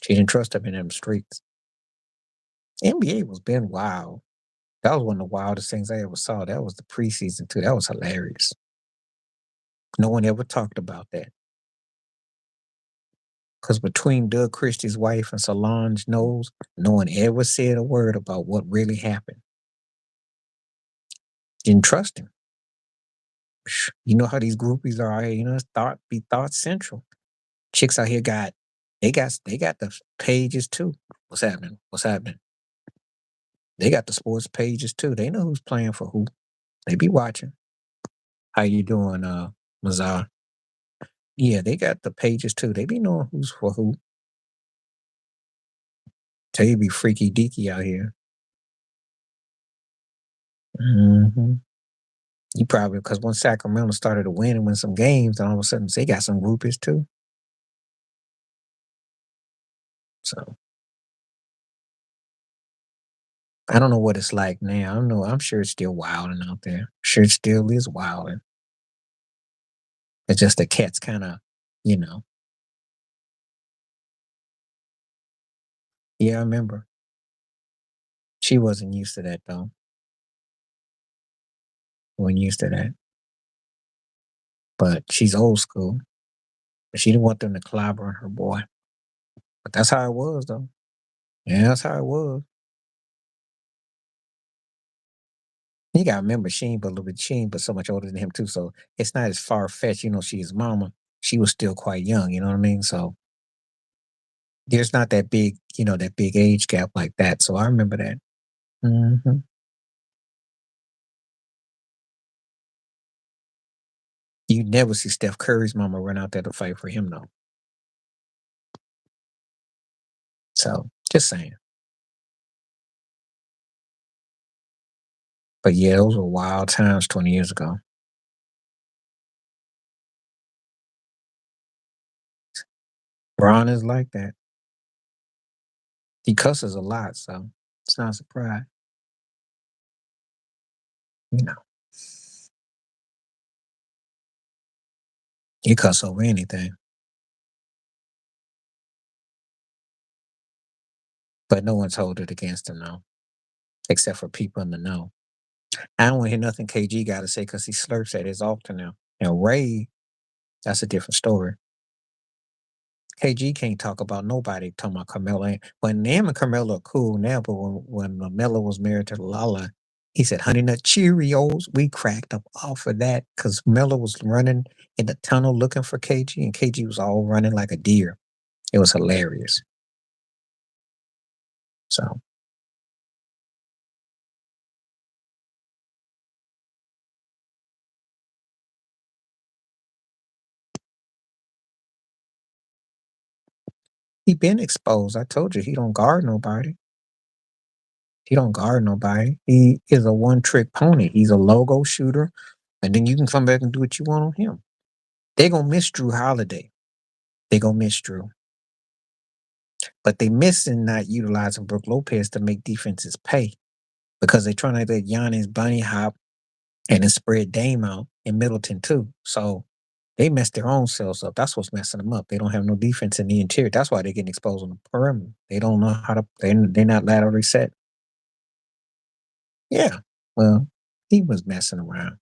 She didn't trust him in them streets. NBA was been wild. That was one of the wildest things I ever saw. That was the preseason too. That was hilarious. No one ever talked about that. Because between Doug Christie's wife and Solange Knowles, no one ever said a word about what really happened. Didn't trust him. You know how these groupies are out here, it's thought central. Chicks out here got They got the pages too. What's happening? What's happening? They got the sports pages too. They know who's playing for who. They be watching. How you doing, Mazar? Yeah, they got the pages too. They be knowing who's for who. Tell you be freaky deaky out here. Hmm. You probably because once Sacramento started to win and win some games, then all of a sudden they got some groupies too. So I don't know what it's like now. I don't know. I'm sure it's still wilding out there. Sure, it still is wilding. It's just the cat's kind of, you know. Yeah, I remember. She wasn't used to that though. Wasn't used to that. But she's old school. But she didn't want them to clobber on her boy. But that's how it was though. Yeah, that's how it was. You gotta remember she ain't but so much older than him too. So it's not as far fetched, she's mama. She was still quite young, you know what I mean? So there's not that big, that big age gap like that. So I remember that. Hmm. You never see Steph Curry's mama run out there to fight for him though. So just saying. But yeah, those were wild times 20 years ago. Ron is like that. He cusses a lot, so it's not a surprise. You know, he cuss over anything. But no one's hold it against him now, except for people in the know. I don't want to hear nothing KG got to say because he slurps at his altar now. And Ray, that's a different story. KG can't talk about nobody talking about Carmelo. When him and Carmelo are cool now, but when Melo was married to Lala, he said, Honey Nut Cheerios. We cracked up off of that because Melo was running in the tunnel looking for KG, and KG was all running like a deer. It was hilarious. So he been exposed. I told you he don't guard nobody. He don't guard nobody. He is a one trick pony. He's a logo shooter, and then you can come back and do what you want on him. They gonna miss Drew Holiday. They gonna miss Drew, but they missing not utilizing Brook Lopez to make defenses pay because they trying to let Giannis bunny hop and then spread Dame out in Middleton too. So they messed their own selves up. That's what's messing them up. They don't have no defense in the interior. That's why they're getting exposed on the perimeter. They don't know how to. They're not laterally set. Yeah. Well, he was messing around,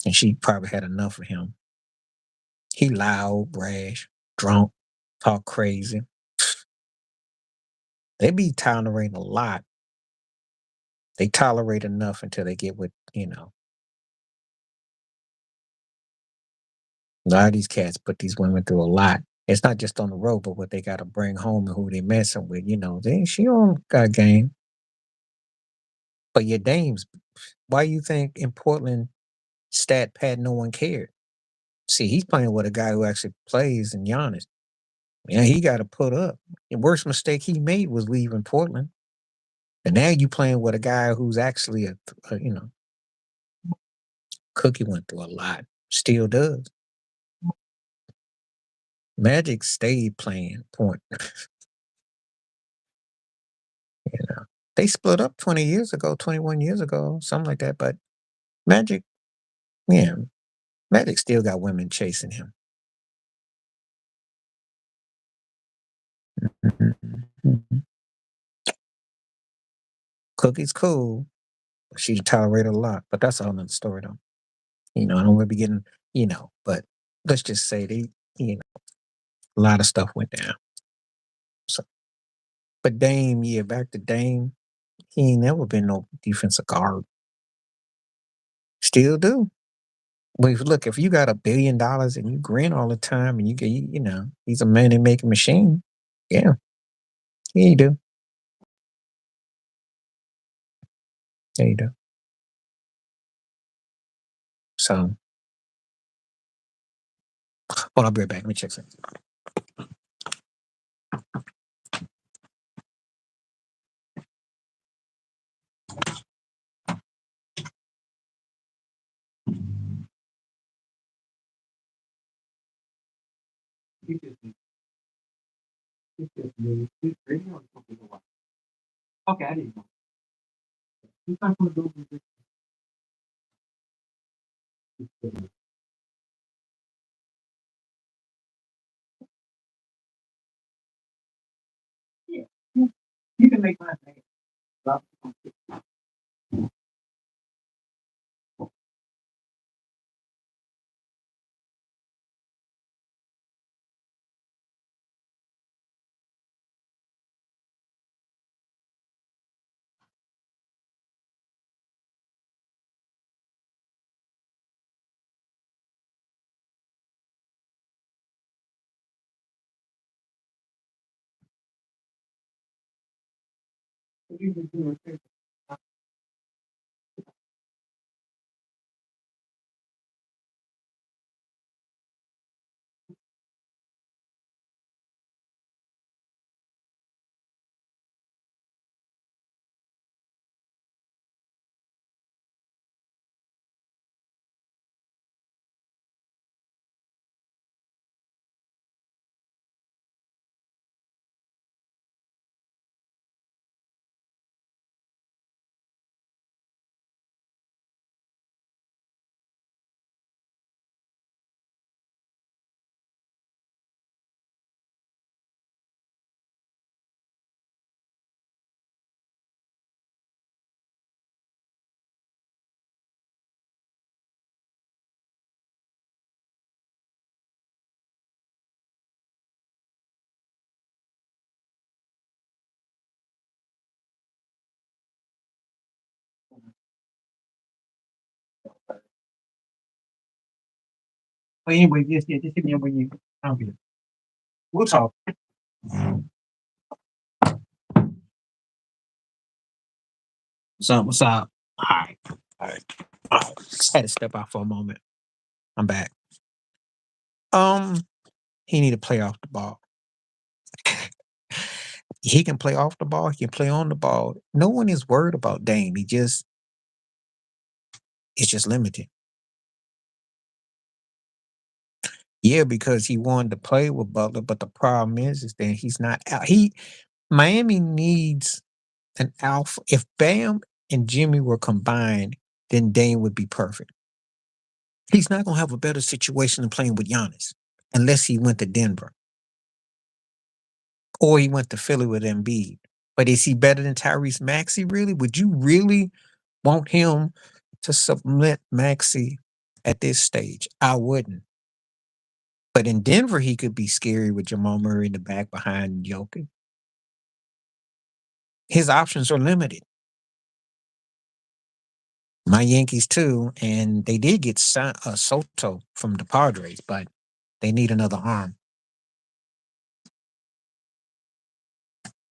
and she probably had enough of him. He loud, brash, drunk, talk crazy. They be tolerating a lot. They tolerate enough until they get with. A lot of these cats put these women through a lot. It's not just on the road, but what they got to bring home and who they messing with. She don't got game. But your dames, why you think in Portland, stat pad, no one cared? See, he's playing with a guy who actually plays in Giannis. Yeah, he got to put up. The worst mistake he made was leaving Portland. And now you playing with a guy who's actually Cookie went through a lot, still does. Magic stayed playing point. They split up 20 years ago, 21 years ago, something like that. But Magic, yeah, Magic still got women chasing him. Mhm. Cookie's cool. She tolerated a lot, but that's a whole nother story though. I don't want to be getting, but let's just say a lot of stuff went down. So, but Dame, yeah, back to Dame, he ain't never been no defensive guard. Still do. Well, look, if you got $1 billion and you grin all the time and he's a money making machine. Yeah, yeah, you do. Yeah, you do. So, hold on, I'll be right back. Let me check something. Okay, I didn't know. Yeah, you can make my name. But anyway, yes, yeah, just hit me up when you. I'll be. We'll talk. What's up? What's up? All right. All right. All right. Just had to step out for a moment. I'm back. Um, he need to play off the ball. He can play off the ball. He can play on the ball. No one is worried about Dame. It's just limited. Yeah, because he wanted to play with Butler, but the problem is that he's not out. Miami needs an alpha. If Bam and Jimmy were combined, then Dame would be perfect. He's not gonna have a better situation than playing with Giannis unless he went to Denver or he went to Philly with Embiid. But is he better than Tyrese Maxey? Really? Would you really want him to submit Maxey at this stage? I wouldn't. But in Denver, he could be scary with Jamal Murray in the back behind Jokic. His options are limited. My Yankees too, and they did get Soto from the Padres, but they need another arm.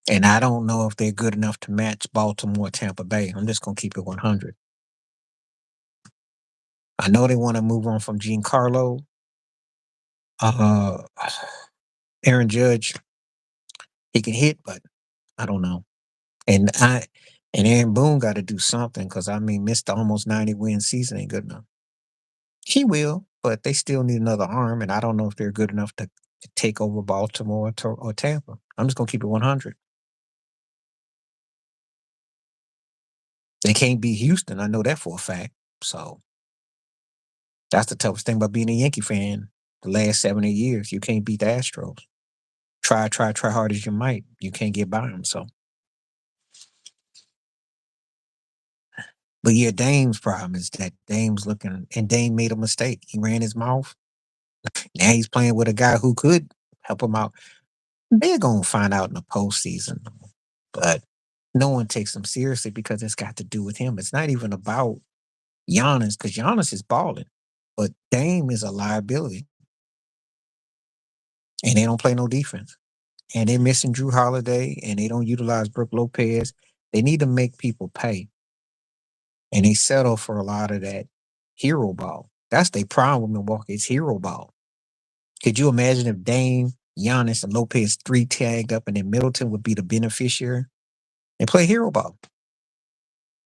And I don't know if they're good enough to match Baltimore, Tampa Bay. I'm just gonna keep it 100. I know they want to move on from Giancarlo. Uh, Aaron Judge, he can hit, but I don't know. And I and Aaron Boone got to do something because I mean, Mr. Almost 90 win season ain't good enough. He will, but they still need another arm, and I don't know if they're good enough to take over Baltimore or Tampa. I'm just gonna keep it 100. They can't beat Houston. I know that for a fact. So that's the toughest thing about being a Yankee fan. The last 7 8 years, you can't beat the Astros. Try hard as you might. You can't get by them. So, but yeah, Dame's problem is that Dame's looking, and Dame made a mistake. He ran his mouth. Now he's playing with a guy who could help him out. They're gonna find out in the postseason, but no one takes him seriously because it's got to do with him. It's not even about Giannis because Giannis is balling. But Dame is a liability, and they don't play no defense. And they're missing Drew Holiday, and they don't utilize Brook Lopez. They need to make people pay, and they settle for a lot of that hero ball. That's their problem with Milwaukee. It's hero ball. Could you imagine if Dame, Giannis, and Lopez three tagged up, and then Middleton would be the beneficiary and play hero ball?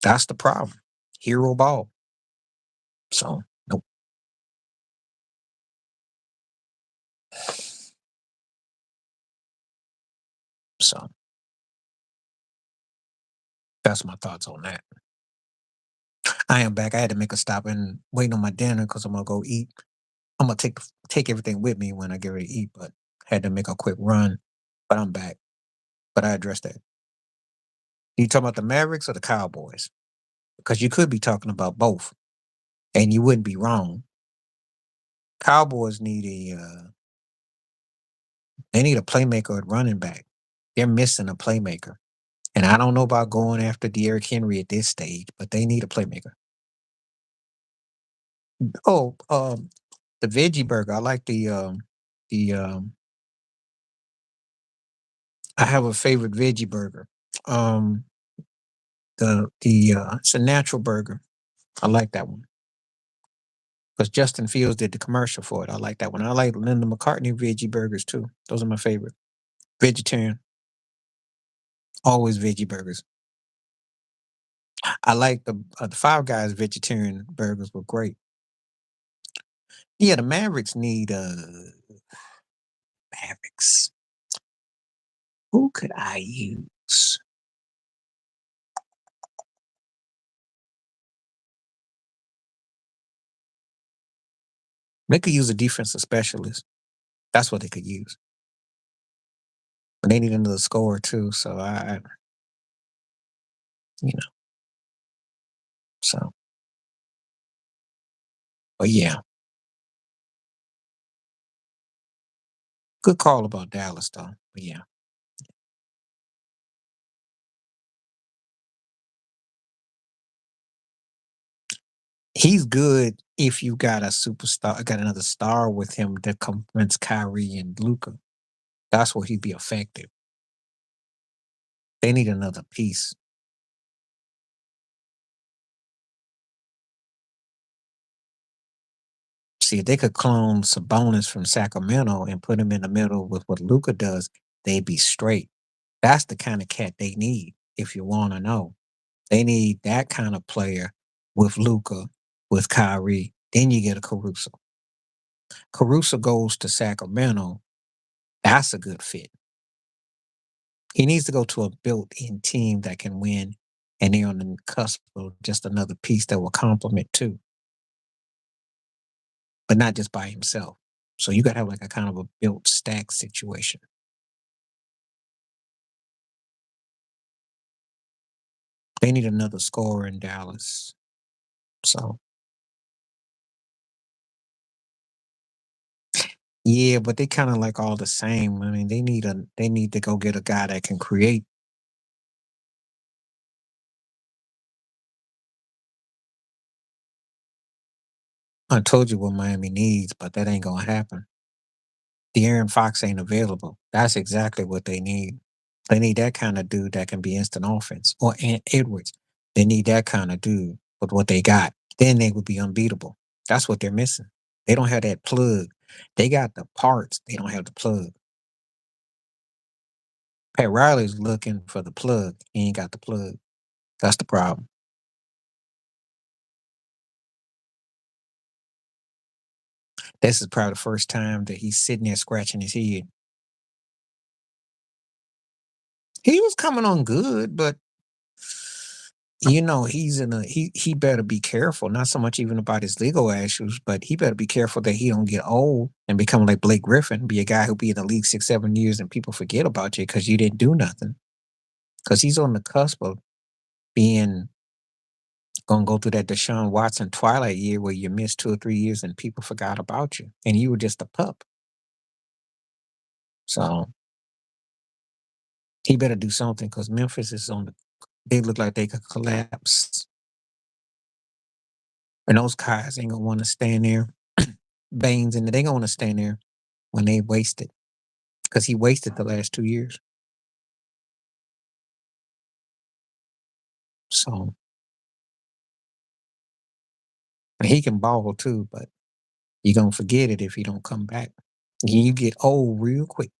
That's the problem. Hero ball. So nope. So that's my thoughts on that. I am back. I had to make a stop and waiting on my dinner because I'm gonna go eat. I'm gonna take everything with me when I get ready to eat, but had to make a quick run. But I'm back. But I addressed that. You talking about the Mavericks or the Cowboys? Because you could be talking about both, and you wouldn't be wrong. Cowboys need they need a playmaker at running back. They're missing a playmaker, and I don't know about going after Derrick Henry at this stage, but they need a playmaker. Oh, the veggie burger. I like the I have a favorite veggie burger. Um, it's a natural burger. I like that one because Justin Fields did the commercial for it. I like that one. I like Linda McCartney veggie burgers too. Those are my favorite. Vegetarian, always veggie burgers. I like the Five Guys vegetarian burgers were great. Yeah, the Mavericks need Mavericks. Who could I use? They could use a defensive specialist. That's what they could use. But they need another scorer too. So you know, so but yeah, good call about Dallas though. But yeah, he's good if you got a superstar, got another star with him that complements Kyrie and Luca. That's where he'd be effective. They need another piece. See, if they could clone Sabonis from Sacramento and put him in the middle with what Luca does, they'd be straight. That's the kind of cat they need, if you want to know. They need that kind of player with Luca, with Kyrie. Then you get a Caruso. Caruso goes to Sacramento. That's a good fit. He needs to go to a built-in team that can win, and they're on the cusp of just another piece that will complement too, but not just by himself. So you got to have like a kind of a built stack situation. They need another scorer in Dallas. So yeah, but they kind of like all the same. I mean, they need to go get a guy that can create. I told you what Miami needs, but that ain't gonna happen. De'Aaron Fox ain't available. That's exactly what they need. They need that kind of dude that can be instant offense, or Ant Edwards. They need that kind of dude with what they got. Then they would be unbeatable. That's what they're missing. They don't have that plug. They got the parts. They don't have the plug. Pat Riley's looking for the plug. He ain't got the plug. That's the problem. This is probably the first time that he's sitting there scratching his head. He was coming on good, but he's in a he better be careful. Not so much even about his legal issues, but he better be careful that he don't get old and become like Blake Griffin, be a guy who be in the league 6, 7 years and people forget about you because you didn't do nothing. Because he's on the cusp of being gonna go through that Deshaun Watson twilight year where you missed 2 or 3 years and people forgot about you and you were just a pup. So he better do something because Memphis is on the they look like they could collapse. And those guys ain't gonna want to stand there. veins in it. They gonna stand there when they wasted because he wasted the last 2 years. So and he can ball too, but you're gonna forget it if he don't come back. You get old real quick.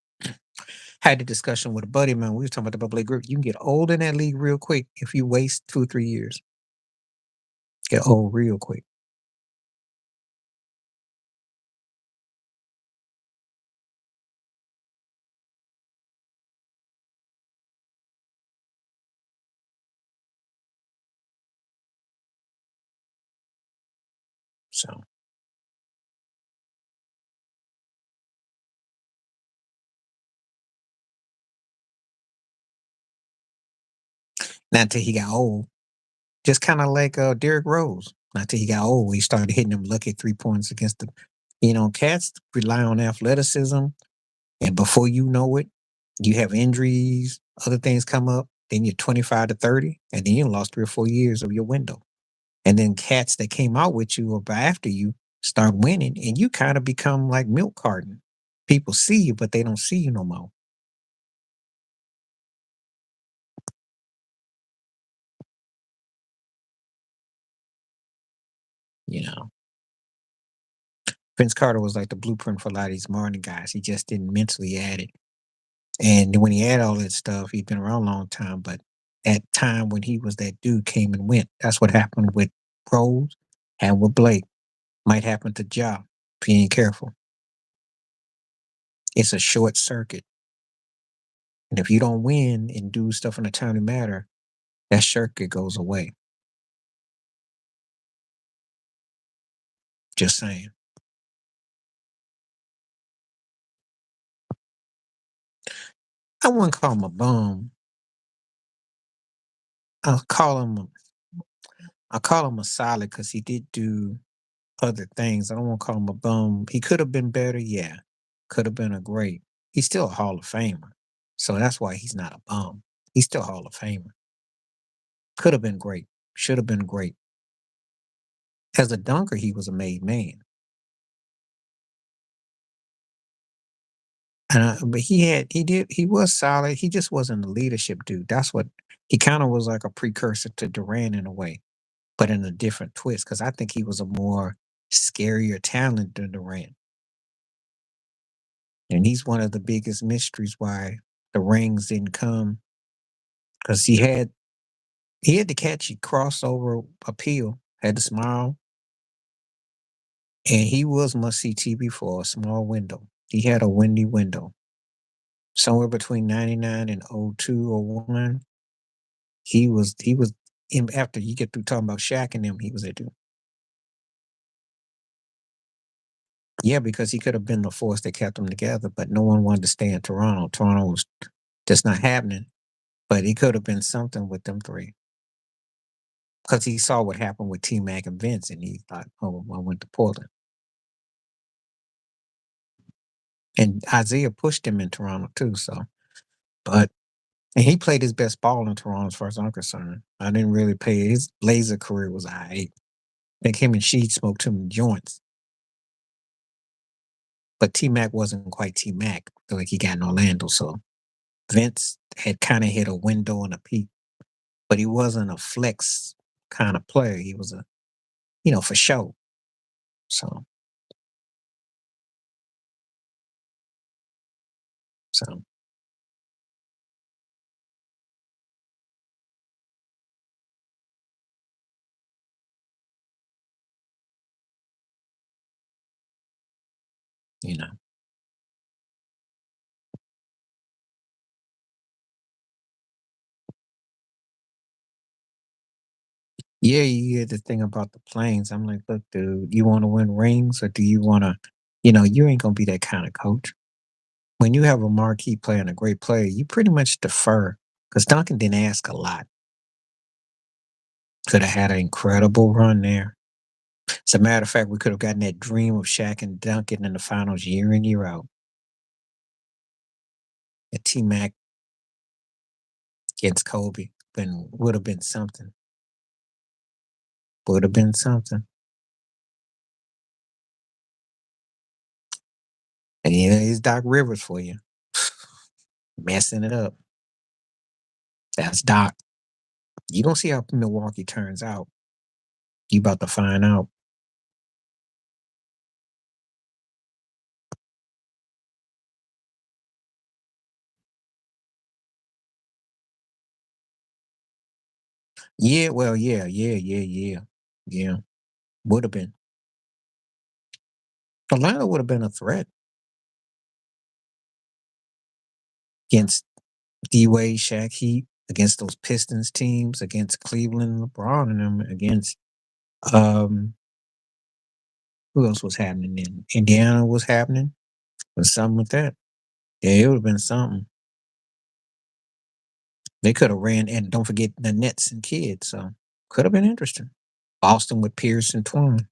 Had a discussion with a buddy of mine. We was talking about the bubble league group. You can get old in that league real quick if you waste 2 or 3 years. Get old real quick. So not until he got old. Just kind of like Derrick Rose. Not till he got old, he started hitting them lucky 3 points against the, cats rely on athleticism, and before you know it, you have injuries, other things come up. Then you're 25 to 30, and then you lost 3 or 4 years of your window. And then cats that came out with you or after you start winning, and you kind of become like milk carton. People see you, but they don't see you no more. You know, Vince Carter was like the blueprint for a lot of these modern guys. He just didn't mentally add it. And when he had all that stuff, he'd been around a long time, but at time when he was that dude came and went. That's what happened with Rose and with Blake. Might happen to Ja if you ain't careful. It's a short circuit. And if you don't win and do stuff in a timely matter, that circuit goes away. Just saying. I wouldn't call him a bum. I'll call him I'll call him a solid because he did do other things. I don't want to call him a bum. He could have been better, yeah. Could have been a great. He's still a Hall of Famer. So that's why he's not a bum. He's still a Hall of Famer. Could have been great. Should have been great. As a dunker, he was a made man. But he was solid. He just wasn't a leadership dude. That's what he kind of was like a precursor to Durant in a way, but in a different twist. Because I think he was a more scarier talent than Durant, and he's one of the biggest mysteries why the rings didn't come. Because he had the catchy crossover appeal, had the smile, and he was must see TV for a small window. He had a windy window somewhere between 99 and '02 or 1. He was in after you get through talking about Shaq and them, he was there too. Yeah, because he could have been the force that kept them together, but no one wanted to stay in Toronto. Toronto was just not happening, but he could have been something with them three because he saw what happened with T Mac and Vince, and he thought, "Oh, I went to Portland." And Isaiah pushed him in Toronto too. So, but and he played his best ball in Toronto as far as I'm concerned. I didn't really pay his Blazer career was I think him and Sheed smoked him joints. But T Mac wasn't quite T Mac, like he got in Orlando. So Vince had kind of hit a window and a peak, but he wasn't a flex kind of player. He was a, for show. So, so, you know, yeah, you hear the thing about the planes. I'm like, look, dude, you want to win rings or do you want to, you ain't going to be that kind of coach. When you have a marquee player and a great player, you pretty much defer because Duncan didn't ask a lot. Could have had an incredible run there. As a matter of fact, we could have gotten that dream of Shaq and Duncan in the finals year in, year out. And T Mac against Kobe would have been something. Would have been something. And yeah, it's Doc Rivers for you. Messing it up. That's Doc. You don't see how Milwaukee turns out. You about to find out. Yeah, well, yeah. Yeah. Would have been. Atlanta would have been a threat against D Wade, Shaq Heat, against those Pistons teams, against Cleveland, LeBron, and them, against um who else was happening then? Indiana was happening. Or something with that. Yeah, it would have been something. They could have ran, and don't forget the Nets and kids. So could have been interesting. Boston with Pierce and Twan.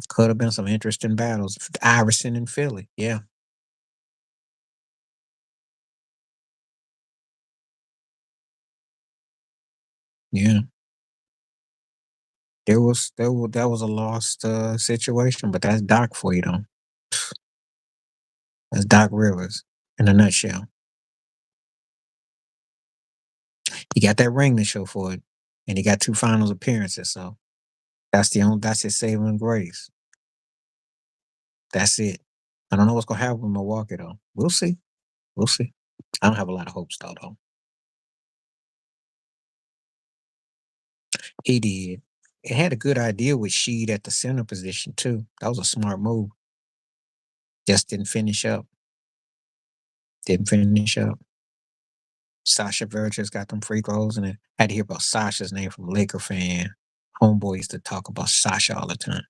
Could have been some interesting battles. Iverson and Philly. Yeah, yeah. That was a lost situation, but that's Doc for you though. That's Doc Rivers in a nutshell. He got that ring to show for it, and he got two finals appearances. So that's his saving grace. That's it. I don't know what's gonna happen with Milwaukee though. We'll see. We'll see. I don't have a lot of hopes though. He did. It had a good idea with Sheed at the center position too. That was a smart move. Just didn't finish up. Didn't finish up. Sasha Verges got them free throws, and I had to hear about Sasha's name from a Laker fan. Homeboy used to talk about Sasha all the time.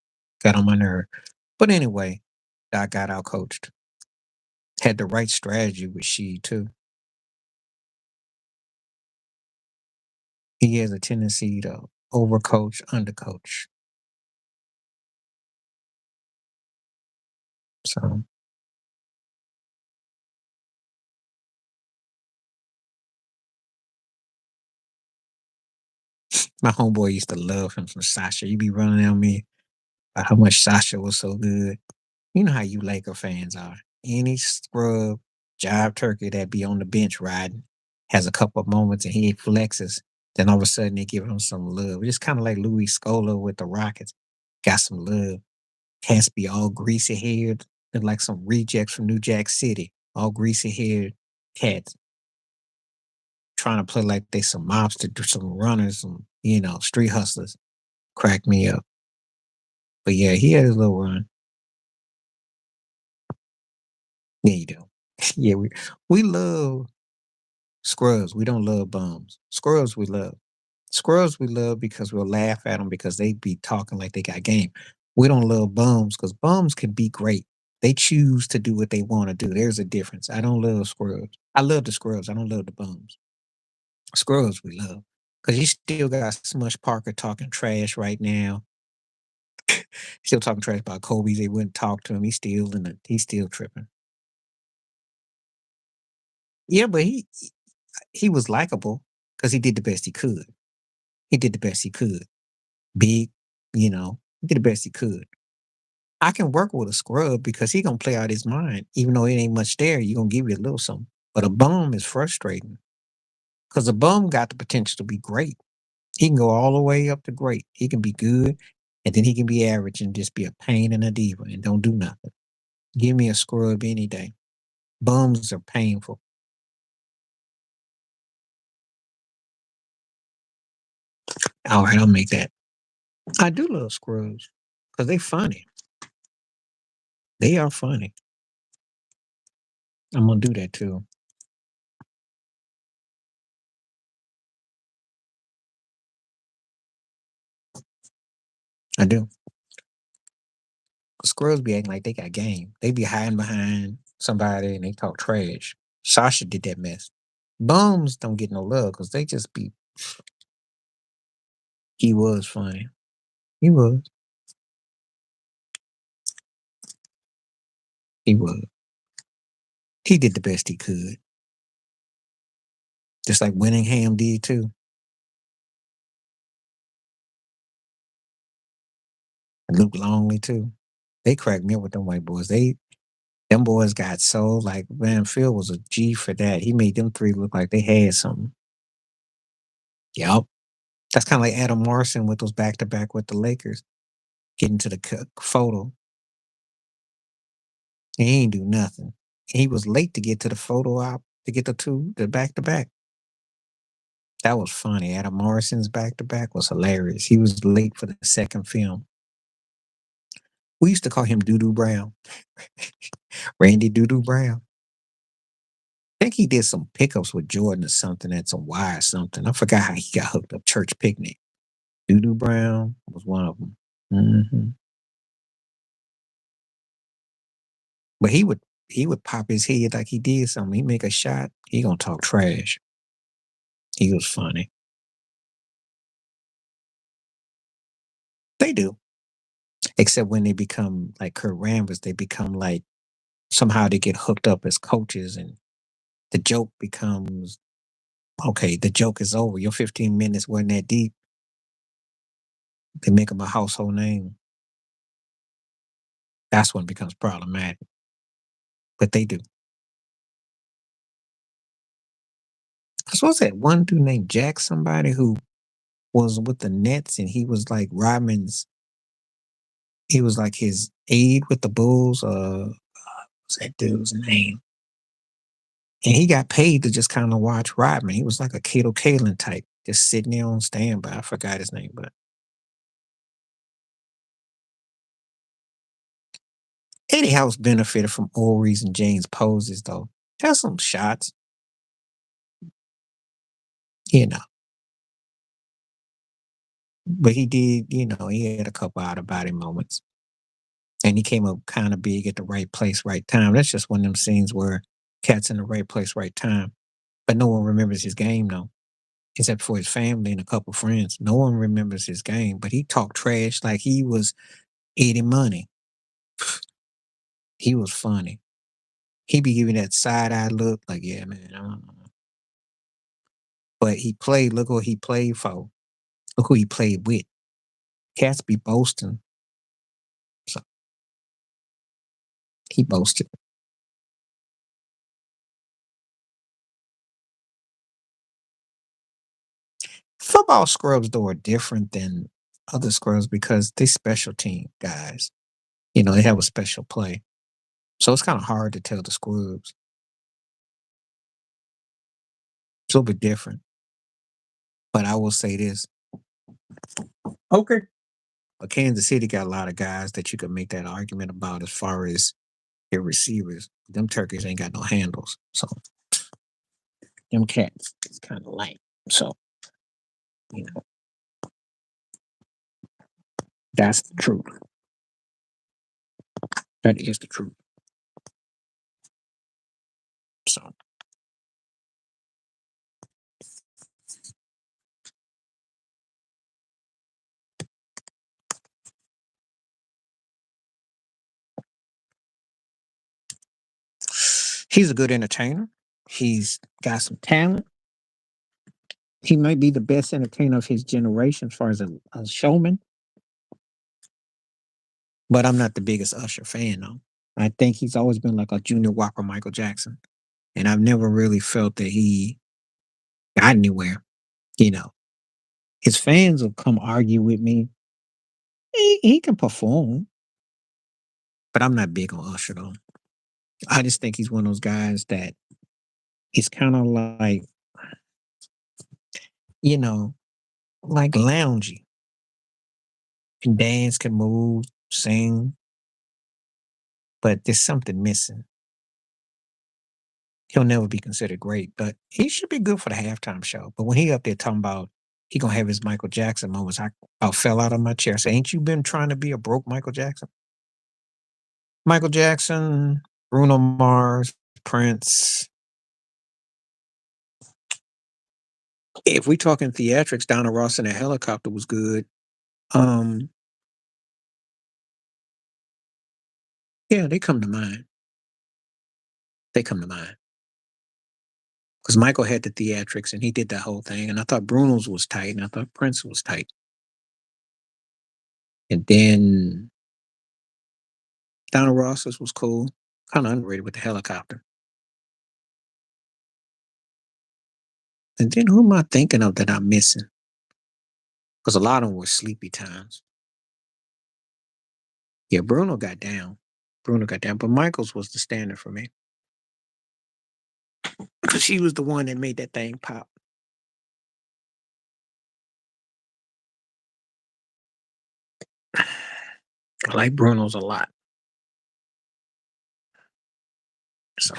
Got on my nerve. But anyway, I got out coached. Had the right strategy with Sheed too. He has a tendency to overcoach, undercoach. So my homeboy used to love him from Sasha. He be running on me about how much Sasha was so good. You know how you Laker fans are. Any scrub jive turkey that be on the bench riding has a couple of moments and he flexes. Then all of a sudden they give him some love. It's kind of like Louis Scola with the Rockets. Got some love. Cats be all greasy haired. They're like some rejects from New Jack City. All greasy haired cats trying to play like they some mobsters, some runners, some, street hustlers. Crack me up. But yeah, he had his little run. Yeah, you do. Yeah, we love scrubs. We don't love bums. Scrubs we love. Scrubs we love because we'll laugh at them because they be talking like they got game. We don't love bums because bums can be great. They choose to do what they want to do. There's a difference. I don't love scrubs. I love the scrubs. I don't love the bums. Scrubs we love because you still got Smush Parker talking trash right now. Still talking trash about Kobe. They wouldn't talk to him. He's still tripping. Yeah, but he was likable because he did the best he could. He did the best he could. Big, he did the best he could. I can work with a scrub because he gonna play out his mind. Even though it ain't much there, you gonna give you a little something. But a bum is frustrating because a bum got the potential to be great. He can go all the way up to great. He can be good, and then he can be average and just be a pain and a diva and don't do nothing. Give me a scrub any day. Bums are painful. All right, I'll make that. I do love scrubs because they funny. They are funny. I'm gonna do that too. I do. Scrubs be acting like they got game. They be hiding behind somebody and they talk trash. Sasha did that mess. Bums don't get no love because they just be. He was funny. He was. He was. He did the best he could. Just like Winningham did too. And Luke Longley too. They cracked me up with them white boys. Them boys got so like Van Phil was a G for that. He made them three look like they had something. Yup. That's kind of like Adam Morrison with those back to back with the Lakers, getting to the photo. He ain't do nothing. He was late to get to the photo op to get the back to back. That was funny. Adam Morrison's back to back was hilarious. He was late for the second film. We used to call him Doo Brown, Randy Doo Brown. I think he did some pickups with Jordan or something at some Y or something. I forgot how he got hooked up. Church picnic. Doo Brown was one of them. But he would pop his head like he did something. He make a shot. He gonna talk trash. He was funny. They do, except when they become like Kurt Rambis, they become like somehow they get hooked up as coaches, and the joke becomes okay. The joke is over. Your 15 minutes wasn't that deep. They make them a household name. That's when it becomes problematic. But they do. I suppose that one dude named Jack, somebody who was with the Nets, and he was like Rodman's. He was like his aide with the Bulls. What's that dude's name? And he got paid to just kind of watch Rodman. He was like a Kato Kalin type, just sitting there on standby. I forgot his name, but Eddie House benefited from Ories and James poses, though. Has some shots, you know. But he did, he had a couple out of body moments. And he came up kind of big at the right place, right time. That's just one of them scenes where cat's in the right place, right time. But no one remembers his game, though, except for his family and a couple friends. No one remembers his game, but he talked trash like he was Eddie Money. He was funny. He be giving that side eye look, like, yeah, man. I don't know. But he played. Look what he played for. Look who he played with. Cats be boasting. So he boasted. Football scrubs, though, are different than other scrubs because they special team guys. They have a special play. So it's kind of hard to tell the scrubs. It's a little bit different. But I will say this. Okay. But Kansas City got a lot of guys that you could make that argument about as far as their receivers. Them turkeys ain't got no handles. So them cats is kind of light. So, you know, that's the truth. That is the truth. So he's a good entertainer. He's got some talent. He might be the best entertainer of his generation as far as a showman, but I'm not the biggest Usher fan, though. I think he's always been like a Junior Walker Michael Jackson. And I've never really felt that he got anywhere. You know, his fans will come argue with me. He can perform, but I'm not big on Usher, though. I just think he's one of those guys that he's kind of like, you know, like loungy. Can dance, can move, sing, but there's something missing. He'll never be considered great, but he should be good for the halftime show. But when he up there talking about he gonna have his Michael Jackson moments, I fell out of my chair. So ain't you been trying to be a broke Michael Jackson? Michael Jackson, Bruno Mars, Prince. If we talking theatrics, Donna Ross in a helicopter was good. Um, yeah, they come to mind. They come to mind. Because Michael had the theatrics and he did that whole thing. And I thought Bruno's was tight and I thought Prince was tight. And then Donna Ross's was cool. Kind of underrated with the helicopter. And then who am I thinking of that I'm missing? Because a lot of them were sleepy times. Yeah, Bruno got down. Bruno got down, but Michaels was the standard for me because she was the one that made that thing pop. I like Bruno's a lot. So,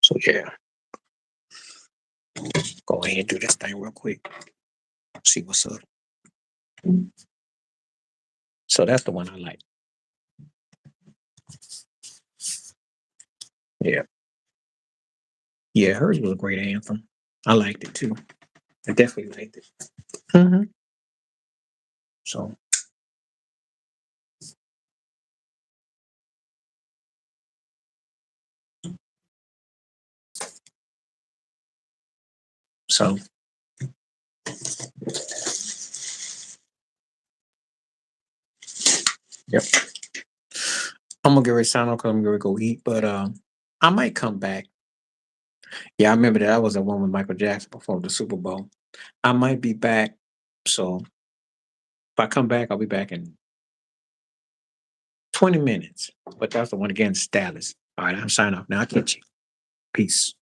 so yeah. Go ahead and do this thing real quick. See what's up. So that's the one I like. Yeah. Yeah, hers was a great anthem. I liked it too. I definitely liked it. Mm-hmm. So, so yep. I'm gonna get ready to sign off because I'm gonna go eat, but I might come back. Yeah, I remember that I was at one with Michael Jackson before the Super Bowl. I might be back. So if I come back, I'll be back in 20 minutes. But that's the one again, Dallas. All right, I'm signing off. Now I'll catch you. Peace.